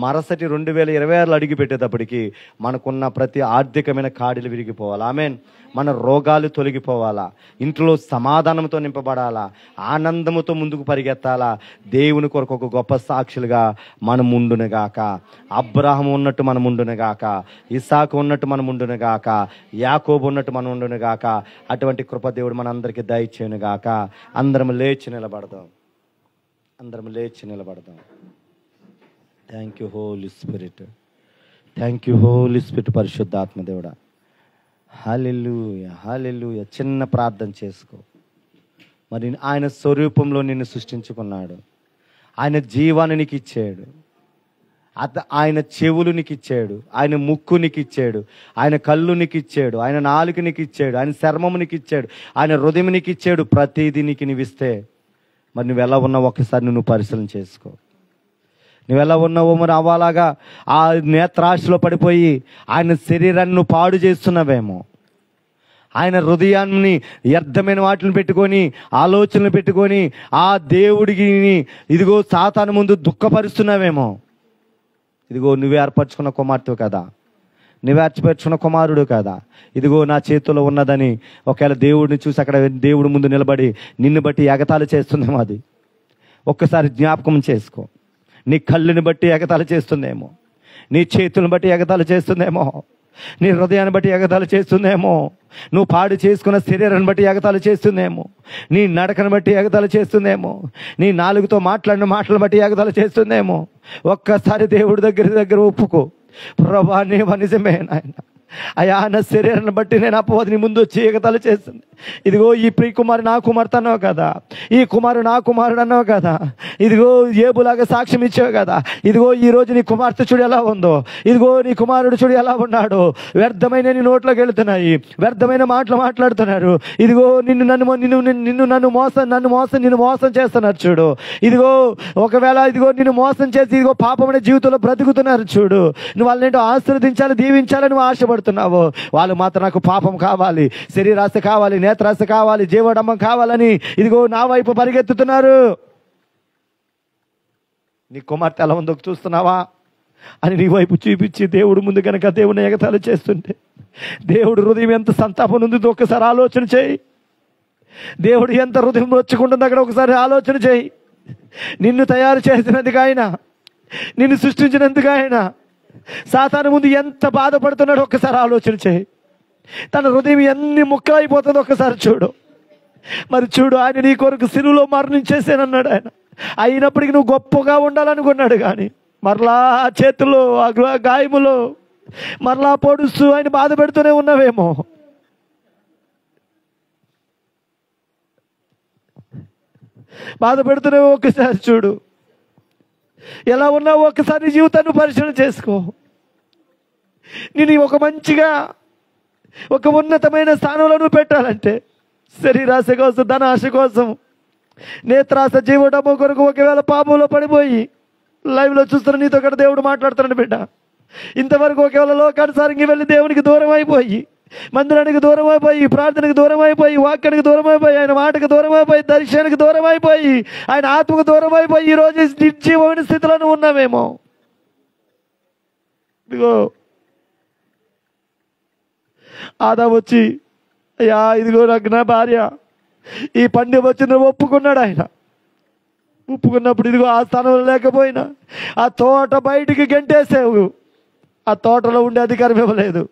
మరుసటి 2026 అడుగు పెట్టేటప్పటికి మనకున్న ప్రతి ఆర్థికమైన కాడిలు విరిగిపోవాలి, ఆమేన్. మన రోగాలు తొలగిపోవాలా, ఇంట్లో సమాధానంతో నింపబడాలా, ఆనందముతో ముందుకు పరిగెత్తాలా, దేవుని కొరకు ఒక గొప్ప సాక్షులుగా మనం ఉండునుగాక. అబ్రాహాము ఉన్నట్టు మనం ఉండునుగాక, ఇస్సాకు ఉన్నట్టు మనం ఉండునుగాక, యాకోబు ఉన్నట్టు మనం ఉండునుగాక. అటువంటి కృప దేవుడు మనందరికీ దయచేయునుగాక. అందరం లేచి నిలబడదాం, అందరం లేచి నిలబడదాం. Thank you Holy Spirit, thank you Holy Spirit, పరిశుద్ధాత్మ దేవుడా, హల్లెలూయా, హల్లెలూయా. చిన్న ప్రార్థన చేసుకో. మరి ఆయన స్వరూపంలో నిన్ను సృష్టించుకున్నాడు. ఆయన జీవాన్ని నీకు ఇచ్చాడు. ఆయన చెవులు నీకు ఇచ్చాడు. ఆయన ముక్కు నీకు ఇచ్చాడు. ఆయన కళ్ళు నీకు ఇచ్చాడు. ఆయన నాలుక నీకు ఇచ్చాడు. ఆయన చర్మము నీకు ఇచ్చాడు. ఆయన హృదయం నీకు ఇచ్చాడు. ప్రతిదీ నీకు నువ్విస్తే మరి నువ్వు ఎలా ఉన్నావు ఒకసారి నువ్వు పరిశీలన చేసుకో. నువ్వు ఎలా ఉన్నావో మరి అవ్వలాగా ఆ నేత్రాశలో పడిపోయి ఆయన శరీరాన్ని నువ్వు పాడు చేస్తున్నావేమో. ఆయన హృదయాన్ని వ్యర్థమైన వాటిని పెట్టుకొని ఆలోచనలు పెట్టుకొని ఆ దేవుడికి ఇదిగో సాతాను ముందు దుఃఖపరుస్తున్నావేమో. ఇదిగో నువ్వు ఏర్పరచుకున్న కుమార్తె కదా, నువ్వు ఏర్పరచుకున్న కుమారుడు కదా. ఇదిగో నా చేతిలో ఉన్నదని ఒకవేళ దేవుడిని చూసి అక్కడ దేవుడి ముందు నిలబడి నిన్ను బట్టి ఎగతాళి చేస్తుందేమో. అది ఒక్కసారి జ్ఞాపకం చేసుకో. నీ కళ్ళుని బట్టి ఎగతాళి చేస్తుందేమో, నీ చేతులను బట్టి ఎగతాళి చేస్తుందేమో, నీ హృదయాన్ని బట్టి ఎగతాళి చేస్తుందేమో, నువ్వు పాడు చేసుకున్న శరీరాన్ని బట్టి ఎగతాళి చేస్తుందేమో, నీ నడకను బట్టి ఎగతాళి చేస్తుందేమో, నీ నాలుగుతో మాట్లాడిన మాటలను బట్టి ఎగతాళి చేస్తుందేమో. ఒక్కసారి దేవుడి దగ్గర ఒప్పుకో. ప్రభువా నీవు నిజమే నాయన, అయా నా శరీరాన్ని బట్టి నేను అపవాదిని ముందు వచ్చి ఎగతాళి చేస్తుంది. ఇదిగో ఈ ప్రియ కుమారు నా కుమార్తె అన్నావు కదా, ఈ కుమారు నా కుమారుడు అన్నావు కదా, ఇదిగో ఏబులాగా సాక్ష్యం ఇచ్చావు కదా. ఇదిగో ఈ రోజు నీ కుమార్తె చూడు ఎలా ఉందో, ఇదిగో నీ కుమారుడు చూడు ఎలా ఉన్నాడు. వ్యర్థమైన నీ నోట్లోకి వెళుతున్నాయి, వ్యర్థమైన మాటలు మాట్లాడుతున్నారు. ఇదిగో నిన్ను మోసం చేస్తున్నారు చూడు. ఇదిగో ఒకవేళ ఇదిగో నిన్ను మోసం చేసి ఇదిగో పాపమైన జీవితంలో బ్రతుకుతున్నారు చూడు. నువ్వు వాళ్ళని ఆశీర్వదించాలి, దీవించాలని నువ్వు ఆశపడుతున్నావు. వాళ్ళు మాత్రం నాకు పాపం కావాలి, శరీరాశ కావాలి, నేత్రాశ కావాలి, జీవడమ్మం కావాలని ఇదిగో నా వైపు పరిగెత్తుతున్నారు. నీ కుమార్తె ఎలా ఉందో చూస్తున్నావా అని నీ వైపు చూపించి దేవుడు ముందు కనుక దేవుని ఎగతాళి చేస్తుంటే దేవుడు హృదయం ఎంత సంతాపం ఉందో ఒకసారి ఆలోచన చేయి. దేవుడు ఎంత హృదయం వచ్చుకుంటుందో అక్కడ ఒకసారి ఆలోచన చేయి. నిన్ను తయారు చేసినందుకు ఆయన, నిన్ను సృష్టించినందుకు ఆయన సాతాను ముందు ఎంత బాధపడుతున్నాడో ఒక్కసారి ఆలోచన చేయి. తన హృదయం ఎన్ని ముక్కలైపోతుందో ఒక్కసారి చూడు. మరి చూడు, ఆయన నీ కొరకు సిలువలో మరణించేసానన్నాడు. ఆయన అయినప్పటికీ నువ్వు గొప్పగా ఉండాలనుకున్నాడు. కానీ మరలా ఆ చేతుల్లో ఆ గాయములో మరలా పొడుస్తూ ఆయన బాధ పెడుతూనే ఉన్నావేమో. బాధ పెడుతూనే ఒక్కసారి చూడు ఎలా ఉన్నావు. ఒక్కసారి జీవితాన్ని పరిశీలన చేసుకో. నేను ఒక మంచిగా ఒక ఉన్నతమైన స్థానంలో నువ్వు పెట్టాలంటే శరీరాశ కోసం, ధనాశ కోసం, నేత్రాశ, జీవడము కొరకు ఒకవేళ పాపంలో పడిపోయి లైవ్లో చూస్తున్న నీతో కూడా దేవుడు మాట్లాడుతున్నాడు. బిడ్డ, ఇంతవరకు ఒకవేళ లోకానుసారంగా వెళ్ళి దేవునికి దూరం అయిపోయి, మందిరానికి దూరం అయిపోయి, ప్రార్థనకు దూరం అయిపోయి, వాక్యానికి దూరం అయిపోయి, ఆయన మాటకు దూరం అయిపోయి, దర్శనానికి దూరం అయిపోయి, ఆయన ఆత్మకు దూరం అయిపోయి ఈరోజు నిర్జీవమైన స్థితిలో ఉన్నామేమో. ఇదిగో ఆదాము వచ్చి, అయ్యా ఇదిగో నాకు నా భార్య ఈ పండుగ వచ్చిన ఒప్పుకున్నాడు. ఆయన ఒప్పుకున్నప్పుడు ఇదిగో ఆ స్థానంలో లేకపోయినా ఆ తోట బయటికి గెంటేసావు. ఆ తోటలో ఉండే అధికారం ఇవ్వలేదు.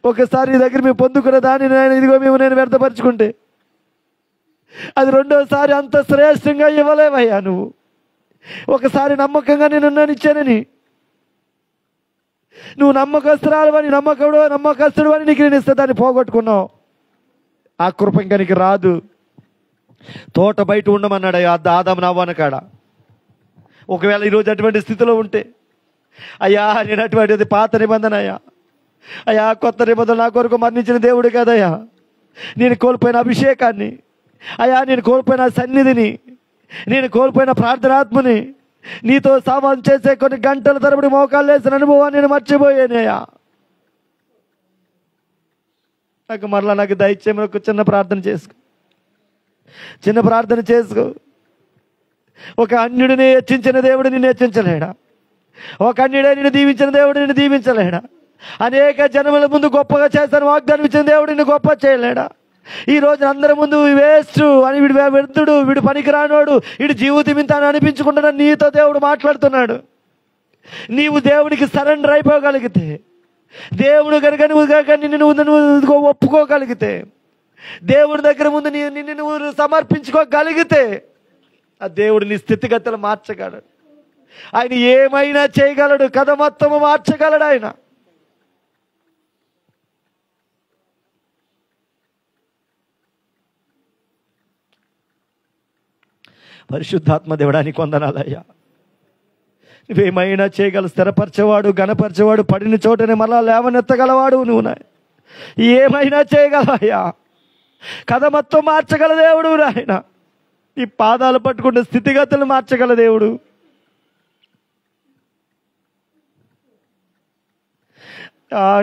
ఒకసారి నీ దగ్గర మేము పొందుకున్న దాన్ని ఇదిగో నేను వ్యర్థపరుచుకుంటే అది రెండోసారి అంత శ్రేష్టంగా ఇవ్వలేవయ్యా. నువ్వు ఒకసారి నమ్మకంగా నేను ఇచ్చానని, నువ్వు నమ్మకస్తురాలు అని, నమ్మకస్తుడు అని నీకు నేను ఇస్తే దాన్ని పోగొట్టుకున్నావు. ఆ కృప ఇంకా నీకు రాదు. తోట బయట ఉండమన్నాడు ఆదాము నవ్వన కాడ. ఒకవేళ ఈరోజు అటువంటి స్థితిలో ఉంటే, అయ్యా నేను అటువంటిది పాత నిబంధన అయ్యా, అయ్యా కొత్త నిబంధన నా కొరకు మరణించిన దేవుడు కదయ్యా, నేను కోల్పోయిన అభిషేకాన్ని, అయ్యా నేను కోల్పోయిన సన్నిధిని, నేను కోల్పోయిన ప్రార్థనాత్మని, నీతో సావాసం చేసే కొన్ని గంటల తరబడి మోకాలు వేసిన అనుభవాన్ని నేను మర్చిపోయానయ్యా. నాకు మరలా నాకు దయచేయమని ఒక చిన్న ప్రార్థన చేసుకో. ఒక అన్యుడిని హెచ్చించిన దేవుడు నిన్ను హెచ్చించలేడా? ఒక అన్యుడే నిన్ను దీవించిన దేవుడు నిన్ను దీవించలేడా? అనేక జనముల ముందు గొప్పగా చేస్తాను వాగ్దానం ఇచ్చిన దేవుడు నిన్ను గొప్ప చేయలేడా? ఈ రోజు అందరి ముందు వేస్ట్ అని, వీడు వ్యర్థుడు, వీడు పనికిరానోడు, వీడు జీవితం ఇంత అని అనిపించుకుంటున్నా నీతో దేవుడు మాట్లాడుతున్నాడు. నీవు దేవునికి సరెండర్ అయిపోగలిగితే, దేవుడు కనుక నువ్వు ఒప్పుకోగలిగితే, దేవుడి దగ్గర ముందు నిన్ను నువ్వు సమర్పించుకోగలిగితే ఆ దేవుడు నీ స్థితిగతులు మార్చగలడు. ఆయన ఏమైనా చేయగలడు. కథ మొత్తము మార్చగలడు ఆయన. పరిశుద్ధాత్మ దేవుడానికి వందనాలయ్యా. నువ్వేమైనా చేయగల, స్థిరపరచేవాడు, ఘనపరచేవాడు, పడిన చోటనే మళ్ళా లేవనెత్తగలవాడు నువ్వు నాయన. ఏమైనా చేయగలవయ్యా. కథ మొత్తం మార్చగల దేవుడు నాయన. నీ పాదాలు పట్టుకున్న స్థితిగతులు మార్చగల దేవుడు.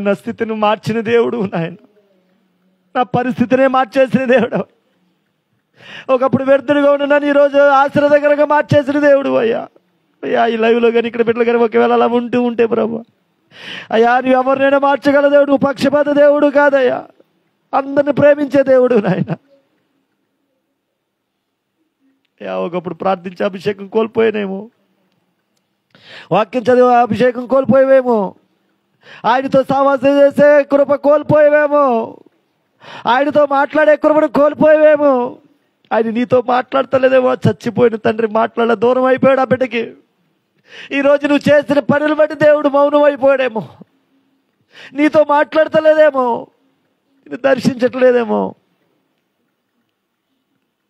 నా స్థితిని మార్చిన దేవుడు నాయన. నా పరిస్థితినే మార్చేసిన దేవుడు. ఒకప్పుడు వ్యర్థుడిగా ఉన్న నన్ను ఈరోజు ఆశీర్వాదకరంగా మార్చేసిన దేవుడు అయ్యా. అయ్యా ఈ లైవ్లో కానీ ఇక్కడ బిడ్డలు కానీ ఒకవేళ అలా ఉంటే ప్రభు అయ్యా, నువ్వు ఎవరినైనా మార్చగల దేవుడు. నువ్వు పక్షపాత దేవుడు కాదయ్యా, అందరిని ప్రేమించే దేవుడు నాయన. అయ్యా ఒకప్పుడు ప్రార్థించే అభిషేకం కోల్పోయానేమో, వాక్యం చదివే అభిషేకం కోల్పోయేవేమో, ఆయనతో సహవాసం చేసే కృప కోల్పోయేవేమో, ఆయనతో మాట్లాడే కృపను కోల్పోయేవేమో. ఆయన నీతో మాట్లాడతలేదేమో. చచ్చిపోయిన తండ్రి మాట్లాడ దూరం అయిపోయాడు ఆ బిడ్డకి. ఈరోజు నువ్వు చేసిన పనులు బట్టి దేవుడు మౌనం అయిపోయాడేమో, నీతో మాట్లాడతలేదేమో, నిన్ను దర్శించట్లేదేమో.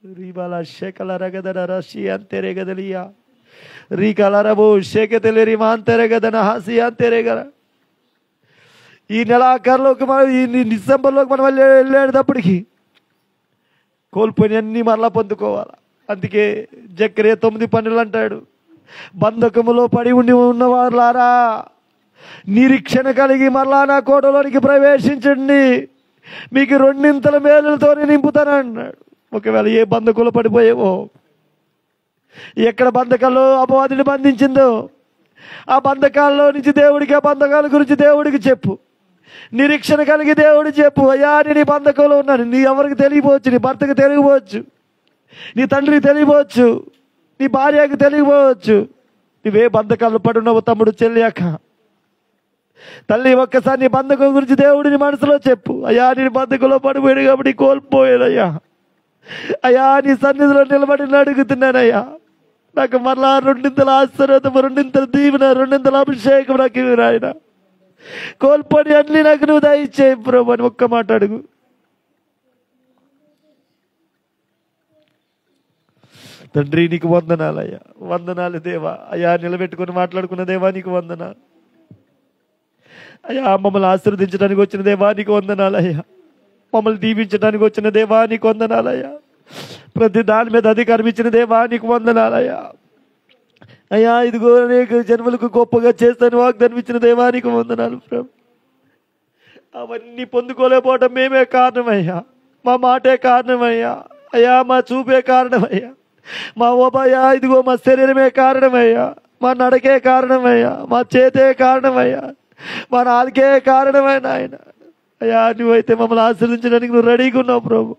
రీబాల షేకల రగదన రషి అంతేరే గదలియా రీకలరబో షేకెతలేరి మాంతేరే గదన హాసి అంతేరే గద. ఈ నెలాఖరులోకి మనం, ఈ డిసెంబర్లోకి మనం వెళ్ళేటప్పటికి కోల్పోయినవన్నీ మరలా పొందుకోవాలి. అందుకే జకరియా 9:12 అంటాడు, బంధకములో పడి ఉన్నవారులారా నిరీక్షణ కలిగి మరలా నా కోటలోనికి ప్రవేశించండి, మీకు 2 మేలులతో నింపుతాను అన్నాడు. ఒకవేళ ఏ బంధకులు పడిపోయేవో, ఎక్కడ బంధకాల్లో అపవాదిని బంధించిందో ఆ బంధకాల్లో నుంచి దేవుడికి, ఆ బంధకాల గురించి దేవుడికి చెప్పు. నిరీక్షణ కలిగి దేవుడు చెప్పు, అయ్యా నేను ఈ బంధకంలో ఉన్నాను. నీ ఎవరికి తెలియపోవచ్చు, నీ భర్తకు తెలియపోవచ్చు, నీ తండ్రికి తెలియపోవచ్చు, నీ భార్యకి తెలియపోవచ్చు. నువ్వే బంధకాల్లో పడున్నావు తమ్ముడు, చెల్లియాక తల్లి, ఒక్కసారి నీ బంధకం గురించి దేవుడిని మనసులో చెప్పు. అయ్యా నేను బంధకంలో పడిపోయాడు కాబట్టి కోల్పోయానయ్యా. అయ్యా నీ సన్నిధిలో నిలబడి అడుగుతున్నానయ్యా, నాకు మరలా 2 ఆశీర్వాదం, 2 దీవెన, 2 అభిషేకం నాకు ఇవి నాయన. కోల్పోని అన్ని నాకు నువ్వు దయచేయి ప్రభు అని ఒక్క మాట అడుగు. తండ్రి నీకు వందనాలయ్యా, వందనాలు దేవా. అయ్యా నిలబెట్టుకుని మాట్లాడుకున్న దేవా నీకు వందనాలు. అయ్యా మమ్మల్ని ఆశీర్వదించడానికి వచ్చిన దేవా నీకు వందనాలయ్యా. మమ్మల్ని దీవించడానికి వచ్చిన దేవా నీకు వందనాలయ్యా. ప్రతి దాని మీద అధికారం ఇచ్చిన దేవా నీకు వందనాలయ్యా. అయ్యా ఇదిగో అనేక జన్మలకు గొప్పగా చేస్తాను వాగ్దానం ఇచ్చిన దేవా నీకు వందనాలు ప్రభు. అవన్నీ పొందుకోలేకపోవటం మేమే కారణమయ్యా, మా మాటే కారణమయ్యా. అయ్యా మా చూపే కారణమయ్యా, మా ఓబయ్యా ఇదిగో మా శరీరమే కారణమయ్యా, మా నడకే కారణమయ్యా, మా చేతే కారణమయ్యా, మా నాలుకే కారణమైన ఆయన. అయ్యా నువ్వైతే మమ్మల్ని ఆశీర్వదించడానికి నువ్వు రెడీగా ఉన్నావు ప్రభు,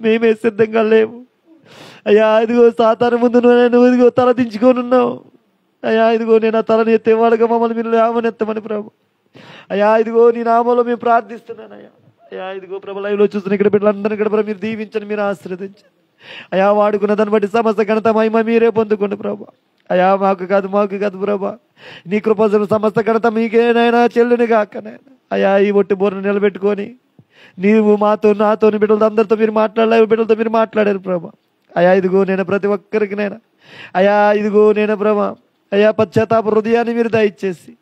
మేమే సిద్ధంగా లేవు. అయ్యా ఇదిగో సాతాను ముందు నువ్వు ఇదిగో తల దించుకొని ఉన్నావు. అయ్యా ఇదిగో నేను ఆ తలని ఎత్తేవాడుగా మమ్మల్ని మీరు లేవనెత్తమని ప్రభు. అయ్యా ఇదిగో నీ నామంలో మేము ప్రార్థిస్తున్నాను అయ్యా. అయ్యా ఇదిగో ప్రభు లైవ్లో చూస్తున్న ఇక్కడ బిడ్డలందరినీ ఇక్కడ మీరు దీవించండి, మీరు ఆశీర్వదించండి. అయ్యా వాడుకున్న దాన్ని బట్టి సమస్త ఘనత మహిమ మీరే పొందుకోండి ప్రభు. అయ్యా మాకు కాదు ప్రభు, నీ కృపను సమస్త ఘనత మీకేనైనా చెల్లుని కాకనైనా. అయ్యా ఈ ఒట్టి బోర్ను నిలబెట్టుకొని నీవు మాతో నాతో బిడ్డలతో అందరితో మీరు మాట్లాడలేవు, బిడ్డలతో మీరు మాట్లాడారు ప్రభు. అయ్యా ఇదిగో నేను ప్రతి ఒక్కరికి నైనా అయ్యా ఇదిగో నేను ప్రభా అయ్యా పశ్చాత్తాప హృదయాన్ని మీరు దయచేసి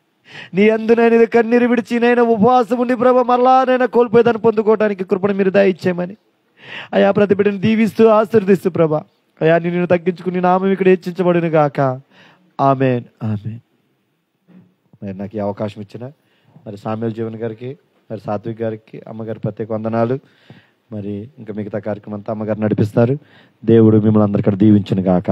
నీ అందు నేను ఇది కన్నీరు విడిచి నేను ఉపవాసం ఉండి ప్రభా మరలా నేను కోల్పోయేదాన్ని పొందుకోవడానికి కృపను మీరు దయచేయమని అయ్యా ప్రతి బిడ్డను దీవిస్తూ ఆశీర్దిస్తూ ప్రభా అయ్యా నిన్ను తగ్గించుకుని నామం ఇక్కడ హెచ్చించబడును గాక. ఆమేన్ ఆమేన్. మరి నాకు ఈ అవకాశం ఇచ్చిన మరి సామ్యూల్ జీవన్ గారికి, మరి సాత్విక్ గారికి, అమ్మగారి ప్రత్యేక వందనాలు. మరి ఇంకా మిగతా కార్యక్రమం అంతా అమ్మగారు నడిపిస్తారు. దేవుడు మిమ్మల్ని అందరికీ దీవించును గాక.